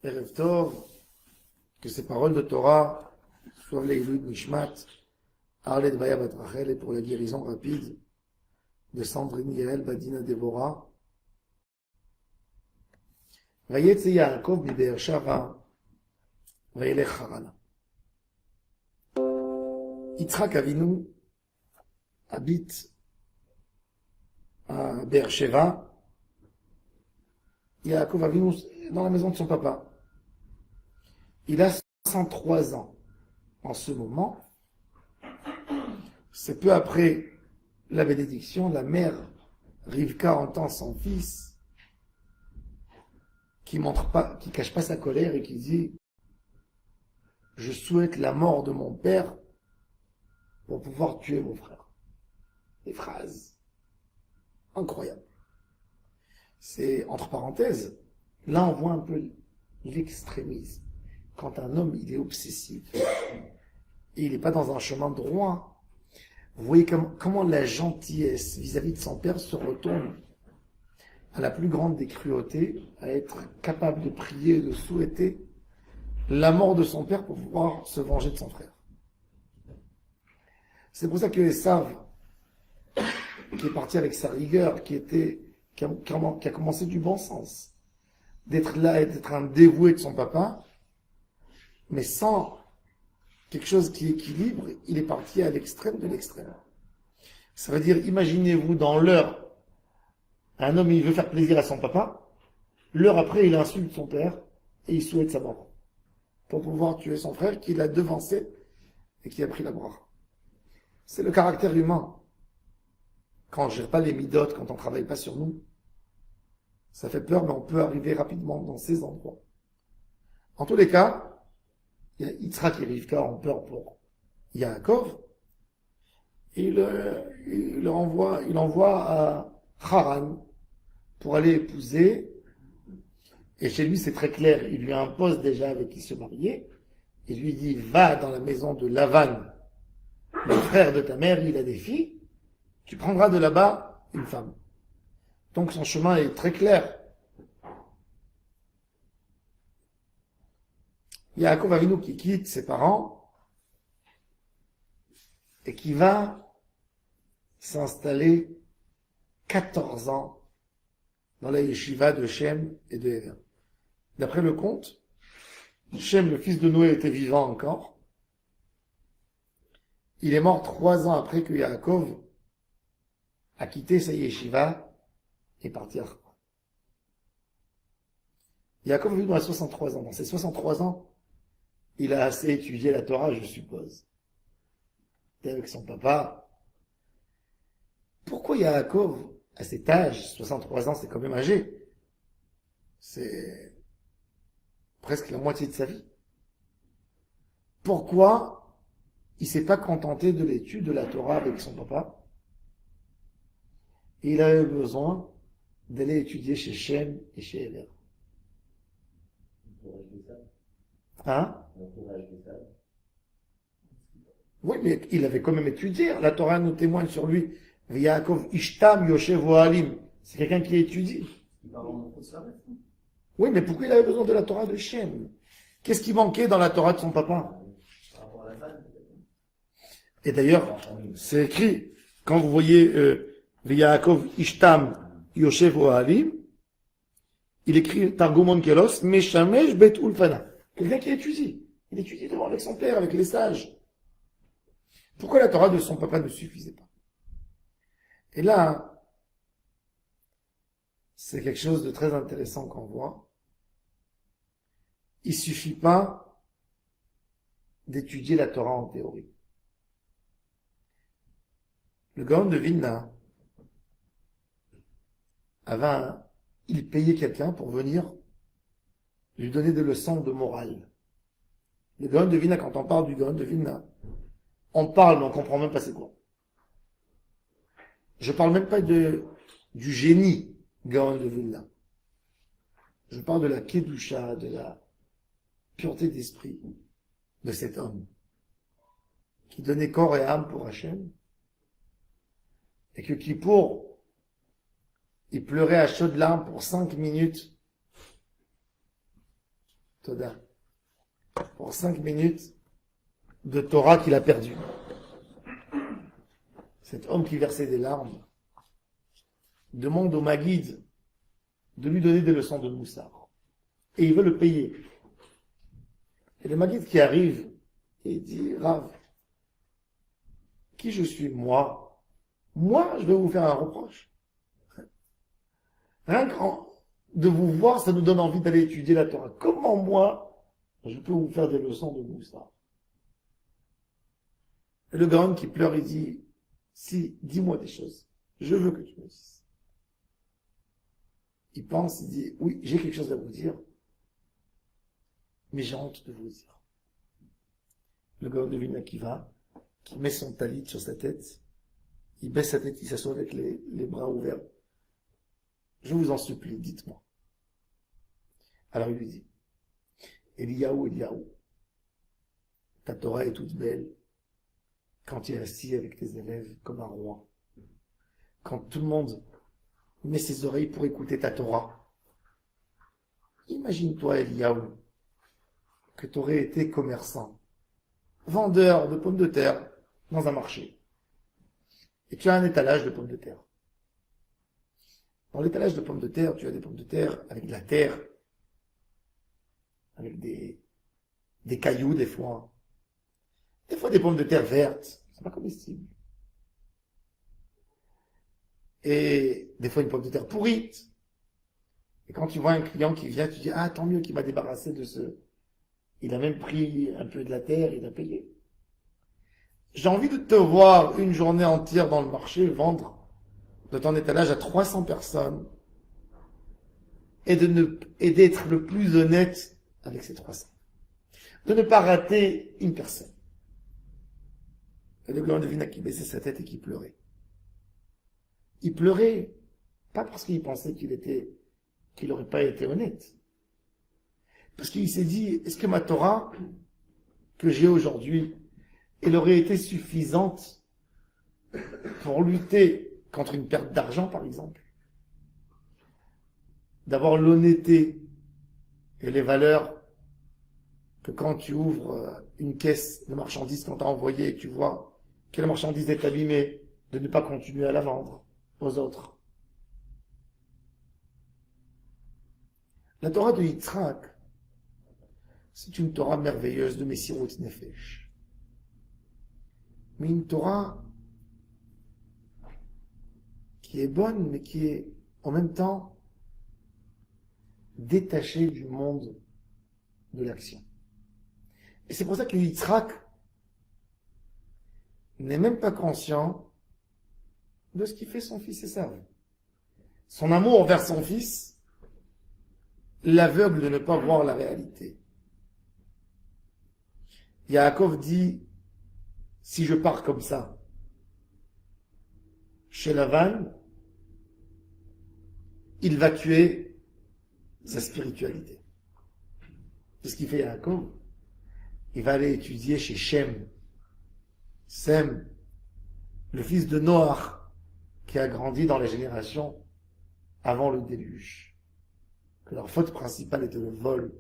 Erev Tov, que ces paroles de Torah soient les Ilud Nishmat, Arlet Baya Bat Rachel, et pour la guérison rapide de Sandrine Yael Badina Devora. Vayetze Yaakov mi Be'er Shava, Vayelech Harana. Yitzhak Avinu habite à Be'er Sheva. Yaakov Avinu dans la maison de son papa. Il a 103 ans en ce moment. C'est peu après la bénédiction, la mère Rivka entend son fils qui cache pas sa colère et qui dit: je souhaite la mort de mon père pour pouvoir tuer mon frère. Des phrases incroyables. C'est, entre parenthèses, là on voit un peu l'extrémisme. Quand un homme il est obsessif et il n'est pas dans un chemin droit, vous voyez comment la gentillesse vis-à-vis de son père se retourne à la plus grande des cruautés, à être capable de prier et de souhaiter la mort de son père pour pouvoir se venger de son frère. C'est pour ça que Esav, qui est parti avec sa rigueur, qui a commencé du bon sens, d'être là et d'être un dévoué de son papa, mais sans quelque chose qui équilibre, il est parti à l'extrême de l'extrême. Ça veut dire, imaginez-vous dans l'heure, un homme il veut faire plaisir à son papa, l'heure après il insulte son père et il souhaite sa mort pour pouvoir tuer son frère qui l'a devancé et qui a pris la bracha. C'est le caractère humain. Quand on ne gère pas les midotes, quand on ne travaille pas sur nous, ça fait peur, mais on peut arriver rapidement dans ces endroits. En tous les cas, il y a Yitzhak et Rivka ont peur pour Yaakov. Il envoie à Haran pour aller épouser. Et chez lui, c'est très clair. Il lui impose déjà avec qui se marier. Il lui dit: va dans la maison de Lavan, le frère de ta mère, il a des filles. Tu prendras de là-bas une femme. Donc son chemin est très clair. Yaakov Avinu qui quitte ses parents et qui va s'installer 14 ans dans la yeshiva de Shem et de Héver. D'après le conte, Shem, le fils de Noé, était vivant encore. Il est mort 3 ans après que Yaakov a quitté sa yeshiva et parti à Haran. Yaakov Avinu a 63 ans. Dans ses 63 ans, il a assez étudié la Torah, je suppose. Et avec son papa. Pourquoi Yaakov, à cet âge, 63 ans, c'est quand même âgé, c'est presque la moitié de sa vie. Pourquoi il s'est pas contenté de l'étude de la Torah avec son papa? Et il avait besoin d'aller étudier chez Shem et chez Héver. Hein? Oui, mais il avait quand même étudié. La Torah nous témoigne sur lui. Yaakov Ishtam Yoshev Ohalim. C'est quelqu'un qui étudie. Oui, mais pourquoi il avait besoin de la Torah de Shem? Qu'est-ce qui manquait dans la Torah de son papa? Et d'ailleurs, c'est écrit, quand vous voyez Yaakov Ishtam Yoshev Ohalim, il écrit Targumon Kelos, Meshamesh Bet Ulfana. Quelqu'un qui étudie. Il étudie devant avec son père, avec les sages. Pourquoi la Torah de son papa ne suffisait pas? Et là, c'est quelque chose de très intéressant qu'on voit. Il suffit pas d'étudier la Torah en théorie. Le Gaon de Vilna il payait quelqu'un pour venir lui donner des leçons de morale. Le Gaon de Vilna, quand on parle du Gaon de Vilna, on parle, mais on comprend même pas c'est quoi. Je parle même pas du génie Gaon de Vilna. Je parle de la Kedusha, de la pureté d'esprit de cet homme qui donnait corps et âme pour Hachem et que Kippour, il pleurait à chaudes larmes pour 5 minutes Toda. Pour 5 minutes de Torah qu'il a perdu. Cet homme qui versait des larmes demande au Maguide de lui donner des leçons de Moussar. Et il veut le payer. Et le Maguide qui arrive et dit, Rav, qui je suis, moi? Moi, je vais vous faire un reproche. Rien que de vous voir, ça nous donne envie d'aller étudier la Torah. Comment moi, je peux vous faire des leçons de Moussar? Et le grand qui pleure, il dit, si, dis-moi des choses. Je veux que tu me dises. Il pense, il dit, oui, j'ai quelque chose à vous dire, mais j'ai honte de vous dire. Le gars devine qui va, qui met son talit sur sa tête, il baisse sa tête, il s'assoit avec les bras ouverts. Je vous en supplie, dites-moi. Alors il lui dit, Eliyahu, ta Torah est toute belle quand tu es assis avec tes élèves comme un roi. Quand tout le monde met ses oreilles pour écouter ta Torah. Imagine-toi, Eliyahu, que tu aurais été commerçant, vendeur de pommes de terre dans un marché. Et tu as un étalage de pommes de terre. Dans l'étalage de pommes de terre, tu as des pommes de terre avec de la terre, avec des cailloux des fois. Des fois des pommes de terre vertes, c'est pas comestible. Et des fois une pomme de terre pourrite. Et quand tu vois un client qui vient, tu dis, ah, tant mieux qu'il m'a débarrassé de ce... Il a même pris un peu de la terre, il a payé. J'ai envie de te voir une journée entière dans le marché vendre de ton étalage à 300 personnes et d'être le plus honnête avec ces 300. De ne pas rater une personne. Et le gland devina qui baissait sa tête et qui pleurait. Il pleurait, pas parce qu'il pensait qu'il n'aurait pas été honnête. Parce qu'il s'est dit, est-ce que ma Torah que j'ai aujourd'hui, elle aurait été suffisante pour lutter contre une perte d'argent, par exemple? D'avoir l'honnêteté et les valeurs que quand tu ouvres une caisse de marchandises qu'on t'a envoyée et tu vois que la marchandise est abîmée, de ne pas continuer à la vendre aux autres. La Torah de Yitzhak, c'est une Torah merveilleuse de Messirut Nefesh. Mais une Torah qui est bonne, mais qui est en même temps détachée du monde de l'action. Et c'est pour ça que Yitzhak n'est même pas conscient de ce qui fait son fils Esav. Son amour envers son fils l'aveugle de ne pas voir la réalité. Yaakov dit, si je pars comme ça, chez Lavan, il va tuer sa spiritualité. C'est ce qu'il fait Yaakov. Il va aller étudier chez Shem, Sem, le fils de Noach, qui a grandi dans les générations avant le déluge. Que leur faute principale était le vol,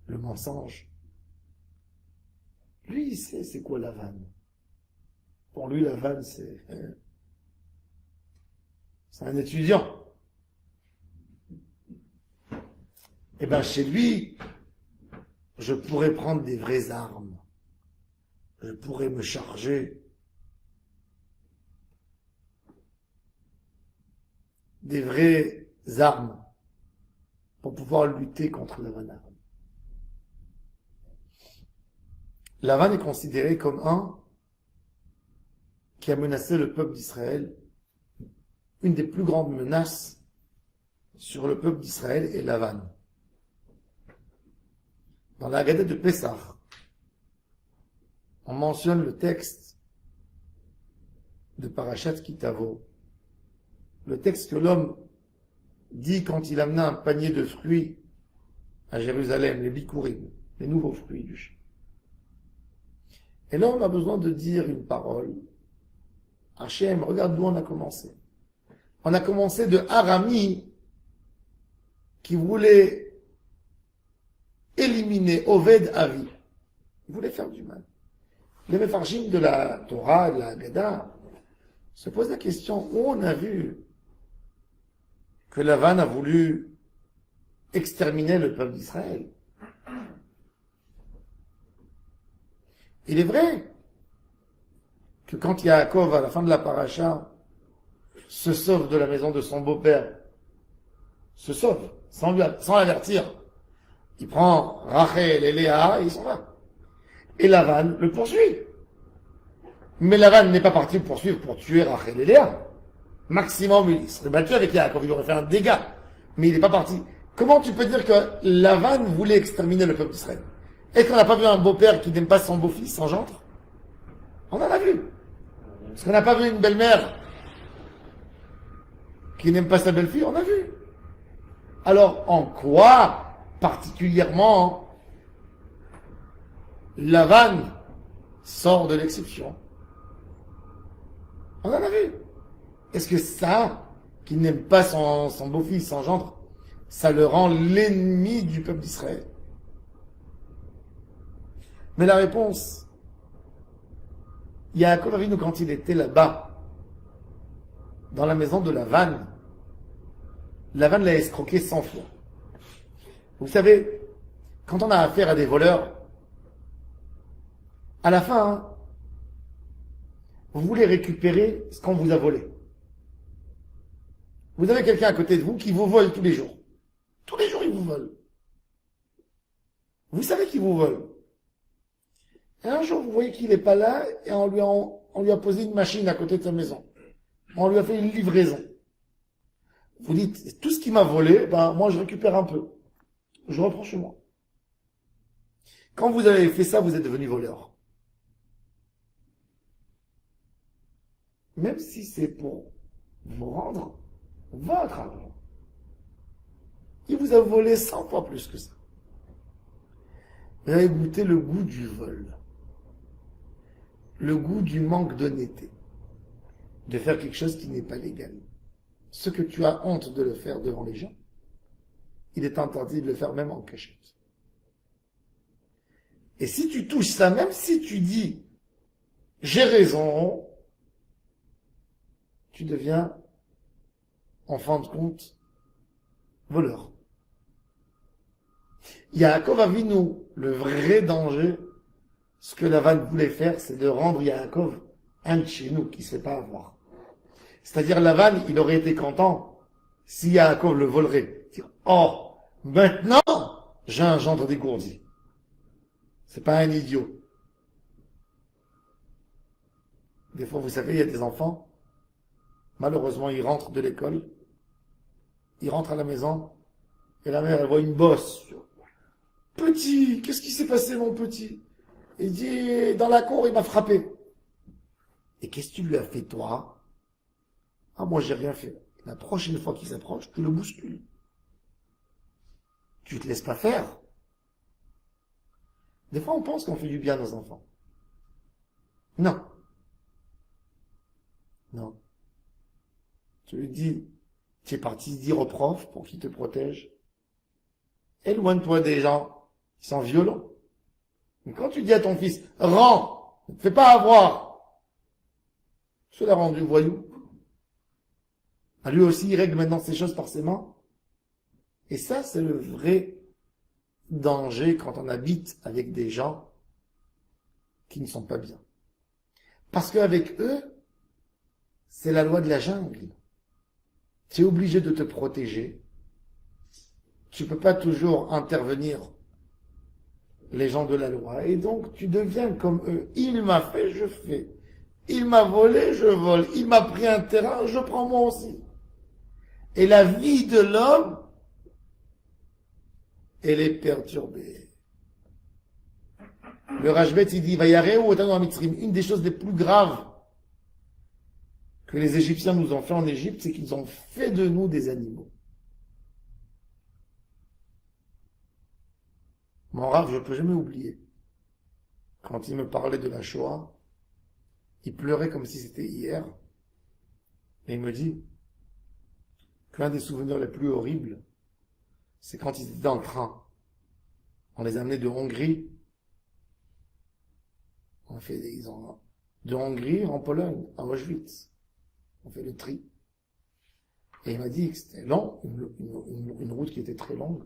le mensonge. Lui, il sait c'est quoi la vanne. Pour lui, la vanne, c'est un étudiant. Eh bien, chez lui, je pourrais prendre des vraies armes. Je pourrais me charger des vraies armes pour pouvoir lutter contre la vanne. La vanne est considérée comme un qui a menacé le peuple d'Israël. Une des plus grandes menaces sur le peuple d'Israël est la vanne. Dans la Haggadah de Pessah, on mentionne le texte de Parashat Kitavo, le texte que l'homme dit quand il amena un panier de fruits à Jérusalem, les bikurim, les nouveaux fruits du champ. Et là, on a besoin de dire une parole. Hachem, regarde d'où on a commencé. On a commencé de Arami, qui voulait éliminer Oved Avi. Il voulait faire du mal. Les Mefarshim de la Torah, de la Haggadah, se posent la question où on a vu que Lavan a voulu exterminer le peuple d'Israël. Il est vrai que quand Yaakov, à la fin de la paracha, se sauve de la maison de son beau-père, se sauve, sans l'avertir, il prend Rachel et Léa et ils s'en va. Et Lavan le poursuit. Mais Lavan n'est pas parti le poursuivre pour tuer Rachel et Léa. Maximum, il serait battu avec Yaakov, il aurait fait un dégât. Mais il n'est pas parti. Comment tu peux dire que Lavan voulait exterminer le peuple d'Israël? Est-ce qu'on n'a pas vu un beau-père qui n'aime pas son beau-fils, son gendre? On en a vu. Est-ce qu'on n'a pas vu une belle-mère qui n'aime pas sa belle-fille? On a vu. Alors, en quoi, particulièrement, Lavan sort de l'exception? On en a vu. Est-ce que ça, qui n'aime pas son beau-fils, son gendre, ça le rend l'ennemi du peuple d'Israël? Mais la réponse, Yaakov Avinu, quand il était là-bas, dans la maison de Lavan l'a escroqué 100 fois. Vous savez, quand on a affaire à des voleurs, à la fin, hein, vous voulez récupérer ce qu'on vous a volé. Vous avez quelqu'un à côté de vous qui vous vole tous les jours. Tous les jours, il vous vole. Vous savez qu'il vous vole. Et un jour, vous voyez qu'il n'est pas là et on lui a posé une machine à côté de sa maison. On lui a fait une livraison. Vous dites, tout ce qui m'a volé, ben, moi, je récupère un peu. Je reprends chez moi. Quand vous avez fait ça, vous êtes devenu voleur. Même si c'est pour vous rendre votre argent. Il vous a volé 100 fois plus que ça. Vous avez goûté le goût du vol. Le goût du manque d'honnêteté. De faire quelque chose qui n'est pas légal. Ce que tu as honte de le faire devant les gens, il est interdit de le faire même en cachette. Et si tu touches ça, même si tu dis « j'ai raison », tu deviens, en fin de compte, voleur. Yaakov Avinu, le vrai danger, ce que Lavan voulait faire, c'est de rendre Yaakov un de chez nous, qui ne se fait pas avoir. C'est-à-dire, Lavan, il aurait été content si Yaakov le volerait. Dire, oh, maintenant, j'ai un gendre dégourdi. C'est pas un idiot. Des fois, vous savez, il y a des enfants, malheureusement, ils rentrent de l'école, ils rentrent à la maison, et la mère, elle voit une bosse. Petit, qu'est-ce qui s'est passé, mon petit? Il dit, dans la cour, il m'a frappé. Et qu'est-ce que tu lui as fait, toi? Ah, moi, j'ai rien fait. La prochaine fois qu'il s'approche, tu le bouscules. Tu te laisses pas faire. Des fois, on pense qu'on fait du bien à nos enfants. Non. Non. Tu lui dis, tu es parti dire au prof pour qu'il te protège. Éloigne-toi des gens qui sont violents. Mais quand tu dis à ton fils, rends, ne te fais pas avoir, tu l'as rendu voyou. À lui aussi, il règle maintenant ces choses par ses mains. Et ça, c'est le vrai danger quand on habite avec des gens qui ne sont pas bien. Parce qu'avec eux, c'est la loi de la jungle. Tu es obligé de te protéger. Tu peux pas toujours intervenir les gens de la loi. Et donc, tu deviens comme eux. Il m'a fait, je fais. Il m'a volé, je vole. Il m'a pris un terrain, je prends moi aussi. Et la vie de l'homme, elle est perturbée. Le Rajbet, il dit, une des choses les plus graves que les Égyptiens nous ont fait en Égypte, c'est qu'ils ont fait de nous des animaux. Mon Rav, je ne peux jamais oublier. Quand il me parlait de la Shoah, il pleurait comme si c'était hier. Et il me dit qu'un des souvenirs les plus horribles, c'est quand ils étaient dans le train. On les a amenés de Hongrie. De Hongrie en Pologne, à Auschwitz. On fait le tri. Et il m'a dit que c'était long, une route qui était très longue.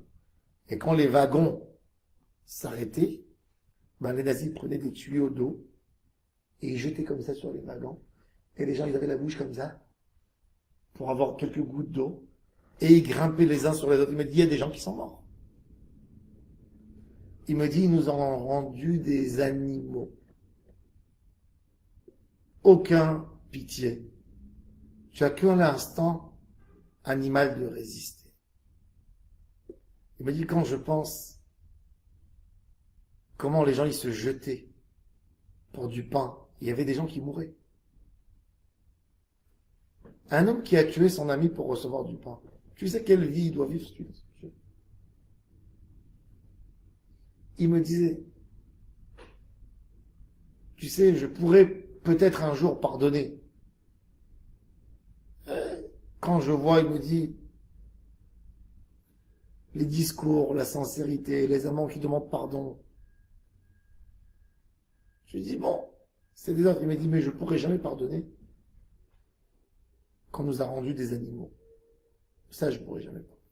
Et quand les wagons s'arrêtaient, ben les nazis prenaient des tuyaux d'eau et ils jetaient comme ça sur les wagons. Et les gens, ils avaient la bouche comme ça pour avoir quelques gouttes d'eau. Et ils grimpaient les uns sur les autres. Il m'a dit, il y a des gens qui sont morts. Il me dit, ils nous ont rendu des animaux. Aucun pitié. Tu as qu'un instant animal de résister. Il me dit, quand je pense comment les gens ils se jetaient pour du pain, il y avait des gens qui mouraient. Un homme qui a tué son ami pour recevoir du pain. Tu sais quelle vie il doit vivre? Il me disait, tu sais, je pourrais peut-être un jour pardonner. Quand je vois, il me dit, les discours, la sincérité, les amants qui demandent pardon. Je lui dis, bon, c'est des autres. Il m'a dit, mais je pourrais jamais pardonner qu'on nous a rendus des animaux. Ça, je pourrais jamais pardonner.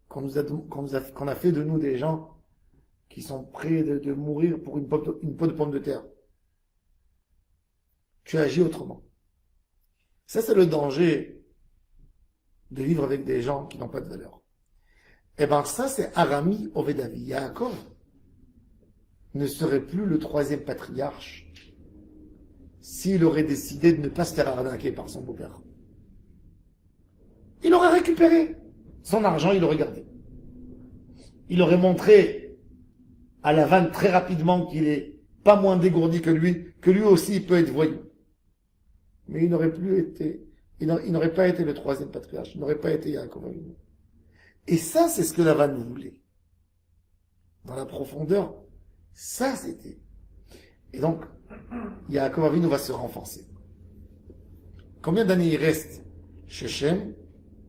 Qu'on a fait de nous des gens qui sont prêts de mourir pour une peau de pomme de terre. Tu agis autrement. Ça, c'est le danger de vivre avec des gens qui n'ont pas de valeur. Eh bien, ça, c'est Arami Ovedavi. Yaakov ne serait plus le troisième patriarche s'il aurait décidé de ne pas se faire arnaquer par son beau-père. Il aurait récupéré son argent, il l'aurait gardé. Il aurait montré à Lavan très rapidement qu'il est pas moins dégourdi que lui aussi il peut être voyou. Mais il n'aurait pas été le troisième patriarche, il n'aurait pas été Yaakov Avinu. Et ça, c'est ce que Lavan voulait. Dans la profondeur, ça c'était. Et donc, Yaakov Avinu va se renforcer. Combien d'années il reste chez Shem?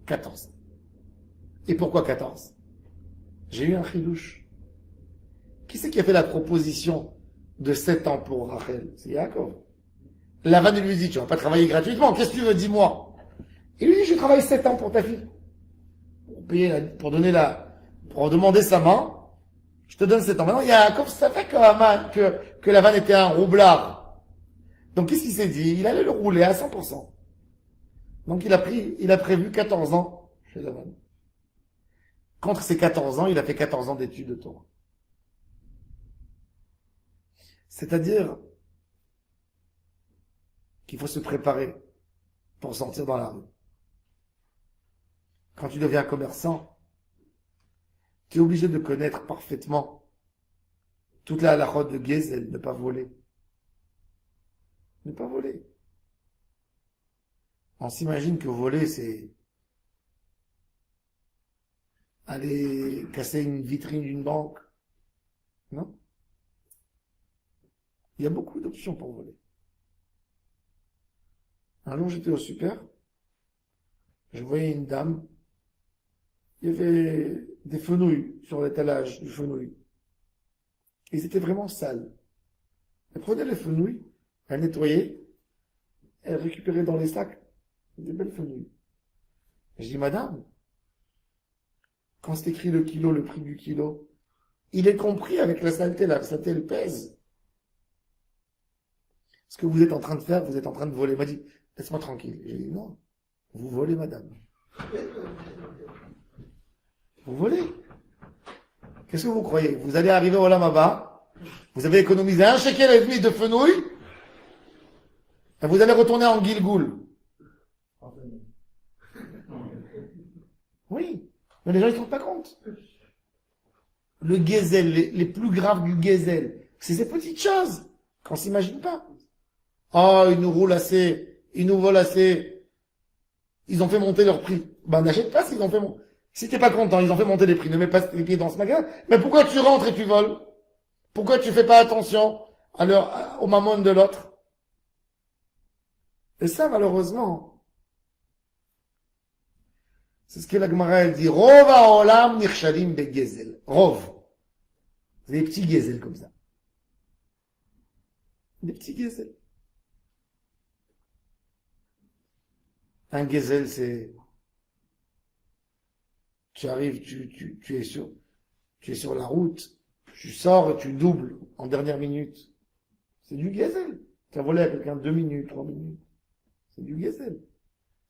14. Et pourquoi 14? J'ai eu un chidouche. Qui c'est qui a fait la proposition de 7 ans pour Rachel? C'est Yaakov. Lavan lui dit, tu vas pas travailler gratuitement, qu'est-ce que tu veux, dis-moi? Il lui dit, je travaille 7 ans pour ta fille. Pour demander sa main, je te donne 7 ans. Maintenant, Yaakov savait que Lavan était un roublard. Donc, qu'est-ce qu'il s'est dit? Il allait le rouler à 100%. Donc, il a prévu 14 ans chez Lavan. Contre ses 14 ans, il a fait 14 ans d'études de Torah. C'est-à-dire qu'il faut se préparer pour sortir dans la rue. Quand tu deviens commerçant, tu es obligé de connaître parfaitement toute la halachot de Gezel, ne pas voler. Ne pas voler. On s'imagine que voler, c'est aller casser une vitrine d'une banque. Non? Il y a beaucoup d'options pour voler. Un jour, j'étais au super, je voyais une dame, il y avait des fenouils sur l'étalage du fenouil. Ils étaient vraiment sales. Elle prenait les fenouils, elle nettoyait, elle récupérait dans les sacs des belles fenouils. Je dis, madame, quand c'est écrit le kilo, le prix du kilo, il est compris avec la saleté elle pèse. Ce que vous êtes en train de faire, vous êtes en train de voler. Elle m'a dit, laisse-moi tranquille. J'ai dit, non, vous volez, madame. Vous volez. Qu'est-ce que vous croyez? Vous allez arriver au Lamaba, vous avez économisé 1,5 shekel de fenouil, et vous allez retourner en Gilgoul. Oui, mais les gens ne se rendent pas compte. Le Gezel, les plus graves du Gezel, c'est ces petites choses qu'on s'imagine pas. Oh, ils nous roulent assez, ils nous volent assez, ils ont fait monter leur prix. Ben, n'achète pas s'ils ont fait monter. Si t'es pas content, ils ont fait monter les prix, ne mets pas tes pieds dans ce magasin. Mais pourquoi tu rentres et tu voles? Pourquoi tu fais pas attention au mammon de l'autre? Et ça, malheureusement, c'est ce que la Gemara elle dit. Rov haolam nichshalim begezel. Rov. C'est des petits gazelles comme ça. Des petits gazelles. Un gazelle, c'est, tu arrives, tu es sur la route, tu sors et tu doubles en dernière minute. C'est du gazelle. Tu as volé à quelqu'un 2 minutes, 3 minutes. C'est du gazelle.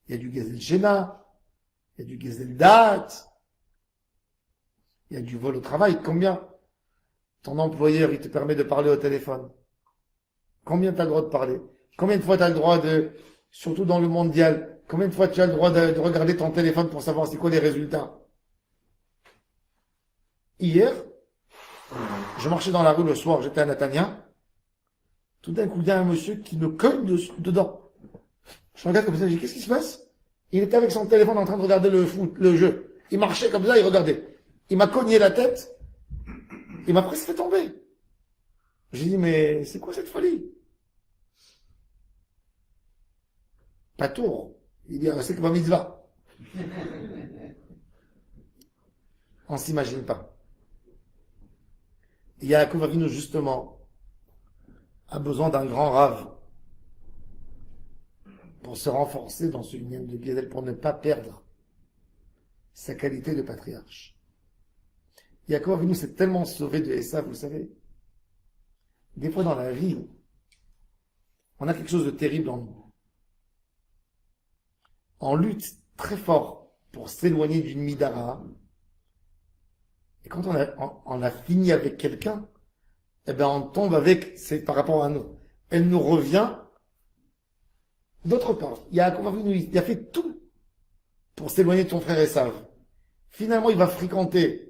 Il y a du gazelle Shena, il y a du gazelle date, il y a du vol au travail. Combien ton employeur, il te permet de parler au téléphone? Combien tu as le droit de parler? Combien de fois tu as le droit de, surtout dans le mondial, combien de fois tu as le droit de regarder ton téléphone pour savoir c'est quoi les résultats? Hier, je marchais dans la rue le soir, j'étais à Natania. Tout d'un coup, il y a un monsieur qui me cogne dedans. Je regarde comme ça, je dis, qu'est-ce qui se passe? Il était avec son téléphone en train de regarder le foot, le jeu. Il marchait comme ça, il regardait. Il m'a cogné la tête. Il m'a presque fait tomber. J'ai dit, mais c'est quoi cette folie? Pas tour. Il dit, c'est que ma mitzvah. On s'imagine pas. Yaakov Avinu, justement, a besoin d'un grand rave pour se renforcer dans ce lien de Gédel, pour ne pas perdre sa qualité de patriarche. Yaakov Avinu s'est tellement sauvé de Esav, vous savez. Des fois dans la vie, on a quelque chose de terrible en nous. On lutte très fort pour s'éloigner d'une midara. Et quand on a fini avec quelqu'un, eh ben on tombe avec, c'est par rapport à nous. Elle nous revient d'autre part. Yaakov Avinu, il a fait tout pour s'éloigner de ton frère Esav. Finalement, il va fréquenter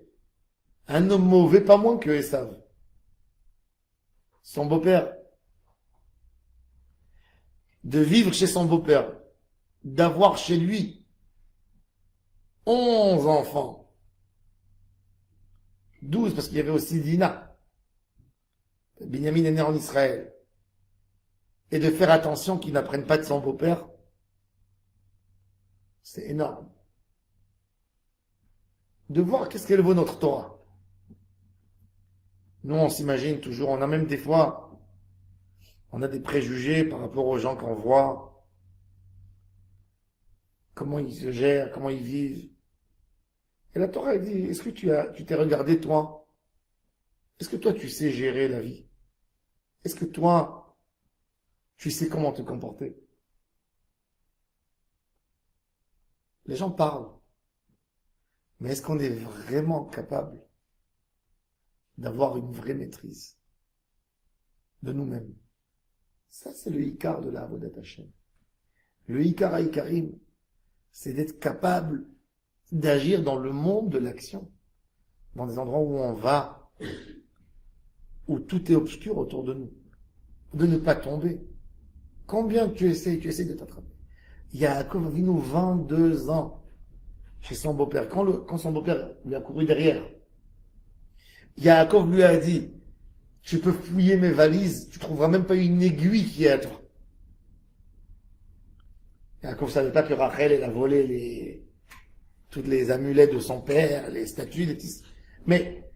un homme mauvais, pas moins que Esav. Son beau-père. De vivre chez son beau-père. D'avoir chez lui 11 enfants. 12 parce qu'il y avait aussi Dina. Binyamin est né en Israël. Et de faire attention qu'il n'apprenne pas de son beau-père, c'est énorme. De voir qu'est-ce qu'elle vaut notre Torah. Nous, on s'imagine toujours, on a même des fois, on a des préjugés par rapport aux gens qu'on voit, comment ils se gèrent, comment ils vivent. Et la Torah, elle dit, est-ce que tu t'es regardé toi? Est-ce que toi, tu sais gérer la vie? Est-ce que toi, tu sais comment te comporter? Les gens parlent. Mais est-ce qu'on est vraiment capable d'avoir une vraie maîtrise de nous-mêmes? Ça, c'est le Ikar de la Avodat Hashem. Le Ikar Haïkarim, c'est d'être capable d'agir dans le monde de l'action, dans des endroits où on va, où tout est obscur autour de nous, de ne pas tomber. Combien tu essaies de t'attraper. Yaakov Avinu 22 ans chez son beau-père. Quand son beau-père lui a couru derrière, Yaakov lui a dit, tu peux fouiller mes valises, tu trouveras même pas une aiguille qui est à toi. Yaakov ne savait pas que Rachel, elle a volé toutes les amulettes de son père, les statues, les petits. Mais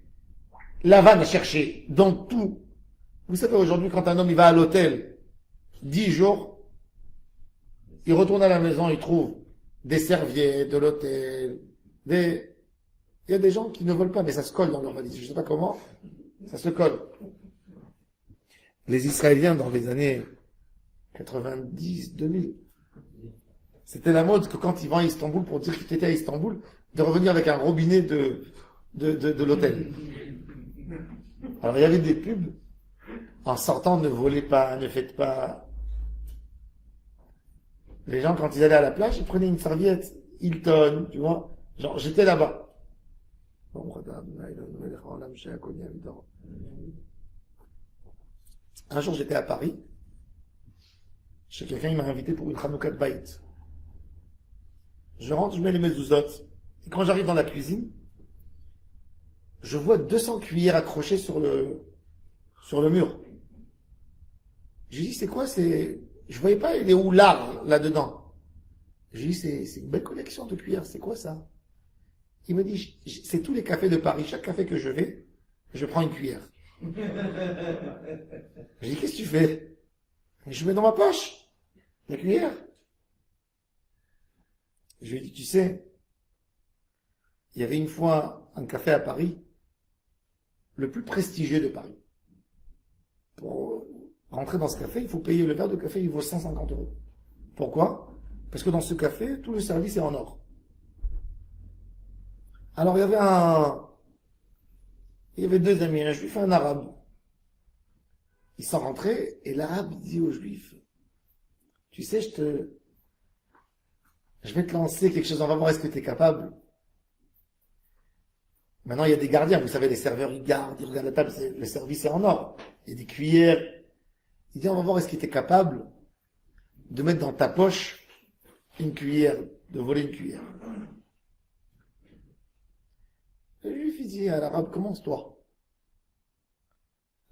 Lavan a cherché dans tout. Vous savez, aujourd'hui, quand un homme il va à l'hôtel, 10 jours, il retourne à la maison, il trouve des serviettes de l'hôtel, il y a des gens qui ne volent pas, mais ça se colle dans leur valise. Je ne sais pas comment, ça se colle. Les Israéliens, dans les années 90, 2000, c'était la mode que quand ils vont à Istanbul, pour dire qu'ils étaient à Istanbul, de revenir avec un robinet de l'hôtel. Alors il y avait des pubs, en sortant, ne volez pas, ne faites pas. Les gens, quand ils allaient à la plage, ils prenaient une serviette, Hilton, tu vois. Genre, j'étais là-bas. Un jour, j'étais à Paris. Chez quelqu'un, il m'a invité pour une Hanouka de Baït. Je rentre, je mets les mezuzot. Et quand j'arrive dans la cuisine, je vois 200 cuillères accrochées sur le mur. Je dis, c'est quoi, je voyais pas les houlards là-dedans. Je dis, c'est une belle collection de cuillères, c'est quoi ça? Il me dit, c'est tous les cafés de Paris, chaque café que je vais, Je prends une cuillère. Je dis, qu'est-ce que tu fais? Je mets dans ma poche, la cuillère. Je lui ai dit, tu sais, il y avait une fois un café à Paris, le plus prestigieux de Paris. Pour rentrer dans ce café, il faut payer le verre de café, il vaut 150 euros. Pourquoi? Parce que dans ce café, tout le service est en or. Alors il y avait deux amis, un juif et un arabe. Ils sont rentrés et l'arabe dit au juif, tu sais, je vais te lancer quelque chose, on va voir est-ce que tu es capable. Maintenant, il y a des gardiens, vous savez, les serveurs, ils gardent, ils regardent la table, le service est en or. Il y a des cuillères. Il dit, on va voir est-ce que tu es capable de mettre dans ta poche une cuillère, de voler une cuillère. Le juif, il dit à l'arabe, commence-toi.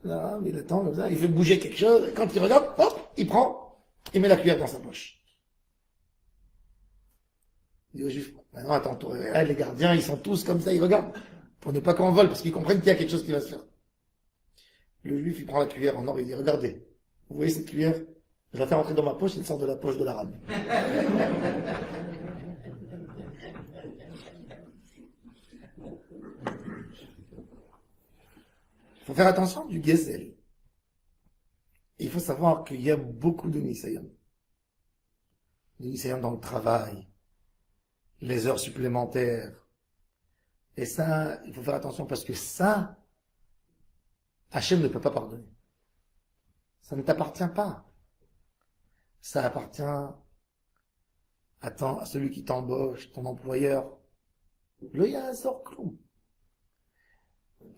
L'arabe, il attend comme ça, il fait bouger quelque chose, et quand il regarde, hop, il prend, il met la cuillère dans sa poche. Il dit au juif, maintenant attends, toi, les gardiens, ils sont tous comme ça, ils regardent, pour ne pas qu'on vole, parce qu'ils comprennent qu'il y a quelque chose qui va se faire. Le juif, il prend la cuillère en or, il dit, regardez, vous voyez cette cuillère? Je la fais rentrer dans ma poche, elle sort de la poche de l'arabe. Il faut faire attention du gazelle. Il faut savoir qu'il y a beaucoup de Nisayan. De Nisayan dans le travail, les heures supplémentaires. Et ça, il faut faire attention parce que ça, Hachem ne peut pas pardonner. Ça ne t'appartient pas. Ça appartient à celui qui t'embauche, ton employeur. Le Yazor Kloum.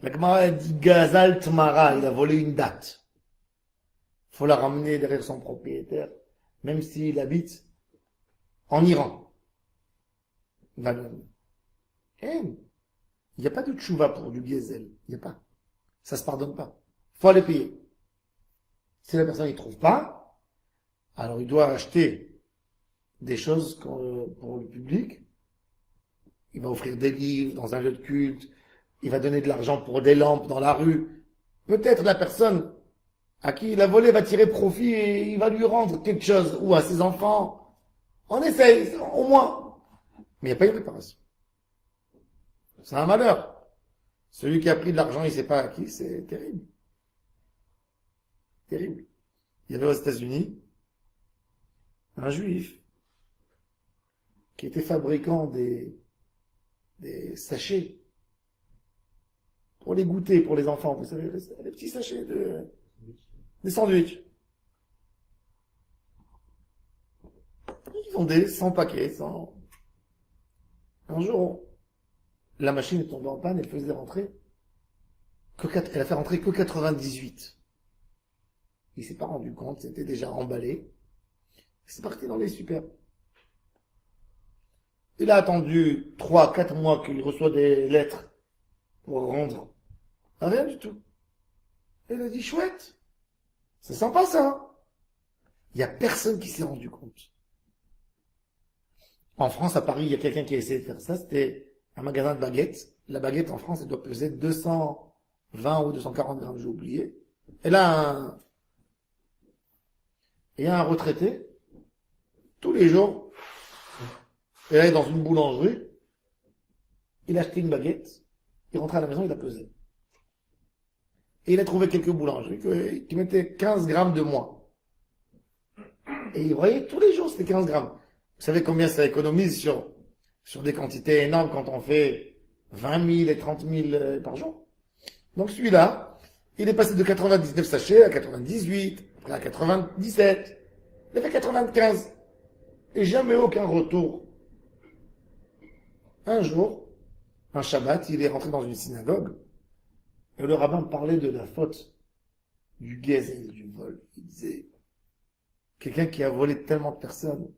La Gemara dit Gazal Tmara, il a volé une date. Il faut la ramener derrière son propriétaire, même s'il habite en Iran. Il n'y a pas de tchouva pour du gazelle. Il n'y a pas. Ça se pardonne pas. Il faut aller payer. Si la personne ne trouve pas, alors il doit acheter des choses pour le public. Il va offrir des livres dans un lieu de culte. Il va donner de l'argent pour des lampes dans la rue. Peut-être la personne à qui il a volé va tirer profit et il va lui rendre quelque chose. Ou à ses enfants. On essaye, au moins. Mais il n'y a pas une réparation. C'est un malheur. Celui qui a pris de l'argent, il ne sait pas à qui, c'est terrible. Terrible. Il y avait aux États-Unis un juif qui était fabricant des sachets pour les goûter pour les enfants, vous savez, les petits sachets des sandwichs. Ils vendaient 100 paquets, 100. Un jour, la machine est tombée en panne, elle faisait rentrer elle a fait rentrer que 98. Il s'est pas rendu compte, c'était déjà emballé. C'est parti dans les super. Il a attendu 3-4 mois qu'il reçoit des lettres pour rendre. Rien du tout. Il a dit, chouette. C'est sympa ça. Il n'y a personne qui s'est rendu compte. En France, à Paris, il y a quelqu'un qui a essayé de faire ça. C'était un magasin de baguettes. La baguette en France, elle doit peser 220 ou 240 grammes, j'ai oublié. Et là, il y a un retraité. Tous les jours, il allait dans une boulangerie. Il achetait une baguette. Il rentrait à la maison, il la pesait. Et il a trouvé quelques boulangeries qui mettaient 15 grammes de moins. Et il voyait tous les jours, c'était 15 grammes. Vous savez combien ça économise sur des quantités énormes quand on fait 20 000 et 30 000 par jour. Donc celui-là, il est passé de 99 sachets à 98, après à 97, il a fait 95. Et jamais aucun retour. Un jour, un Shabbat, il est rentré dans une synagogue, et le rabbin parlait de la faute du gazelle, du vol. Il disait, quelqu'un qui a volé tellement de personnes,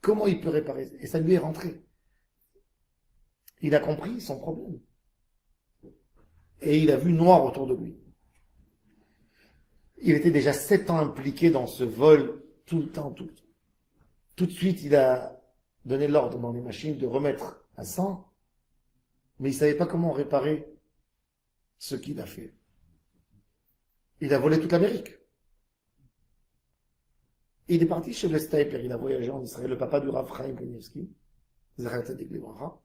comment il peut réparer? Et ça lui est rentré. Il a compris son problème. Et il a vu noir autour de lui. Il était déjà 7 ans impliqué dans ce vol, tout le temps. Tout de suite, il a donné l'ordre dans les machines de remettre à 100, mais il savait pas comment réparer ce qu'il a fait. Il a volé toute l'Amérique. Il est parti chez le Stapler, il a voyagé en Israël, le papa du Rav Chaim Kanievski, Zachar Tzadik Livracha.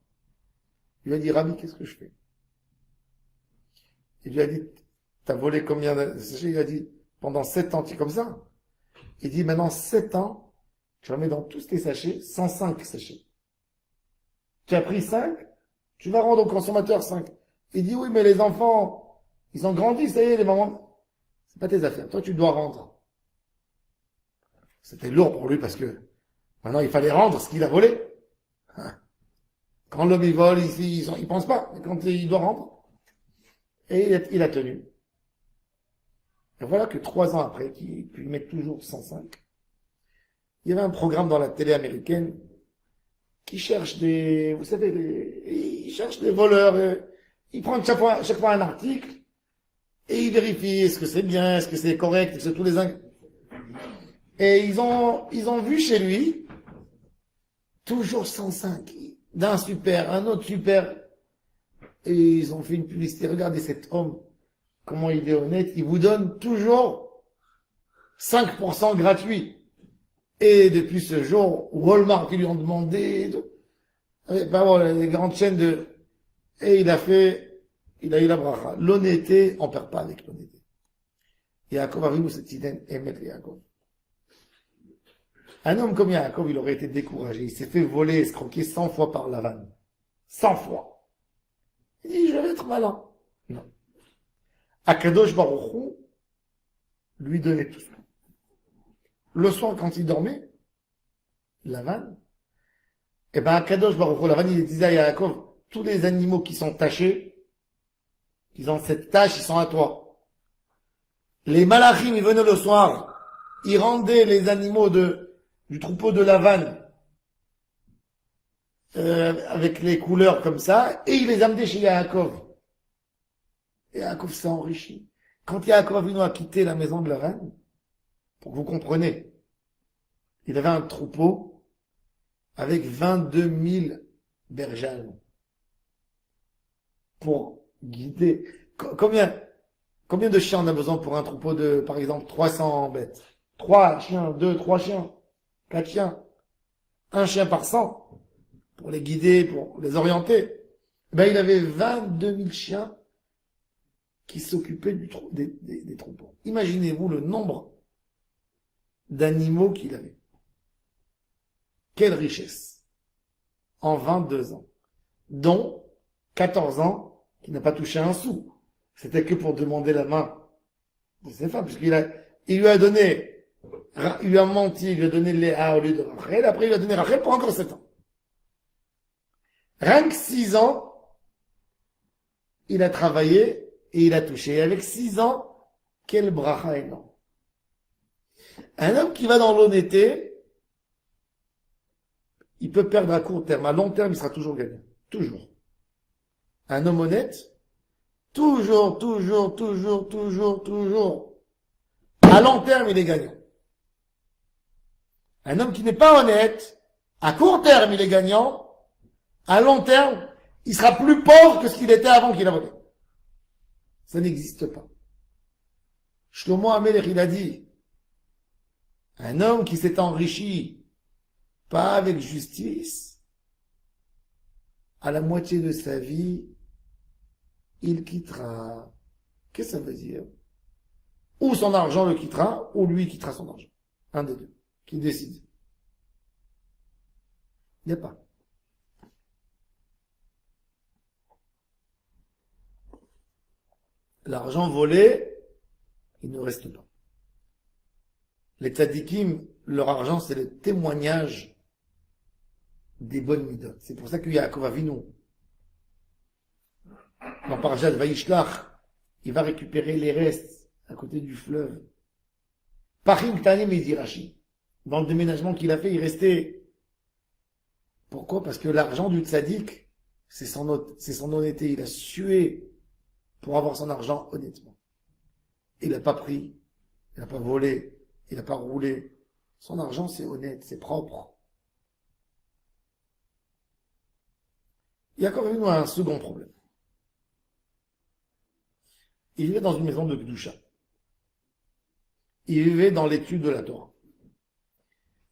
Il lui a dit, Rabbi, qu'est-ce que je fais? Il lui a dit, t'as volé combien de sachets? Il a dit, pendant 7 ans, tu es comme ça? Il dit, maintenant 7 ans, tu remets dans tous tes sachets 105 sachets. Tu as pris 5, tu vas rendre au consommateur 5. Il dit, oui, mais les enfants, ils ont grandi, ça y est, les mamans. C'est pas tes affaires. Toi, tu dois rendre. C'était lourd pour lui parce que maintenant, il fallait rendre ce qu'il a volé. Quand l'homme, il vole, il pense pas. Mais quand il doit rendre. Et il a tenu. Et voilà que 3 ans après, qu'il met toujours 105, il y avait un programme dans la télé américaine qui cherche vous savez, il cherche des voleurs. Il prend chaque fois un article et il vérifie est-ce que c'est bien, est-ce que c'est correct, est-ce que tous les et ils ont vu chez lui toujours 105 d'un super, un autre super, et ils ont fait une publicité. Regardez cet homme, comment il est honnête, il vous donne toujours 5% gratuit. Et depuis ce jour, Walmart, ils lui ont demandé, les grandes chaînes et il a eu la bracha. L'honnêteté, on perd pas avec l'honnêteté. Yaakov Avinu, cette idée, Emet Yaakov. Un homme comme Yaakov, il aurait été découragé. Il s'est fait voler, escroquer 100 fois par Lavan. 100 fois. Il dit, je vais être malin. Non. Akadosh Baruch Hu lui donnait tout ça. Le soir, quand il dormait, Lavan, Akadosh Baruch Hu, Lavan, il disait à Yaakov, tous les animaux qui sont tachés, ils ont cette tâche, ils sont à toi. Les malachim, ils venaient le soir, ils rendaient les animaux du troupeau de Lavan, avec les couleurs comme ça, et ils les amenaient chez Yaakov. Et Yaakov s'est enrichi. Quand Yaakov Avinu a quitté la maison de Lavan, pour que vous compreniez, il avait un troupeau avec 22 000 bergers allemands. Pour guider. Combien de chiens on a besoin pour un troupeau de, par exemple, 300 bêtes? 3 chiens, 2, 3 chiens, 4 chiens, 1 chien par 100, pour les guider, pour les orienter. Il avait 22 000 chiens qui s'occupaient des troupeaux. Imaginez-vous le nombre d'animaux qu'il avait. Quelle richesse! En 22 ans. Dont 14 ans qui n'a pas touché un sou. C'était que pour demander la main de ses femmes, puisqu'il lui a donné, il lui a menti, il lui a donné Léa au lieu de Rachel, après il lui a donné Rachel pour encore 7 ans. Rien que 6 ans, il a travaillé et il a touché. Et avec 6 ans, quel bracha énorme. Un homme qui va dans l'honnêteté, il peut perdre à court terme. À long terme, il sera toujours gagnant. Toujours. Un homme honnête, toujours. À long terme, il est gagnant. Un homme qui n'est pas honnête, à court terme, il est gagnant. À long terme, il sera plus pauvre que ce qu'il était avant qu'il a volé. Ça n'existe pas. Shlomo HaMelech, il a dit, un homme qui s'est enrichi, pas avec justice, à la moitié de sa vie, il quittera. Qu'est-ce que ça veut dire? Ou son argent le quittera, ou lui quittera son argent. Un des deux. Qui décide. Il n'y a pas. L'argent volé, il ne reste pas. Les tzadikim, leur argent, c'est le témoignage des bonnes midotes. C'est pour ça qu'il y a Yaakov Avinu. Dans Parashat Vayishlach, il va récupérer les restes à côté du fleuve. Pachim Ktanim, il dit Rashi. Dans le déménagement qu'il a fait, il restait. Pourquoi? Parce que l'argent du tzaddik, c'est son honnêteté. Il a sué pour avoir son argent honnêtement. Il n'a pas pris, il n'a pas volé, il n'a pas roulé. Son argent, c'est honnête, c'est propre. Il y a quand même un second problème. il vivait dans une maison de Kedusha. Il vivait dans l'étude de la Torah.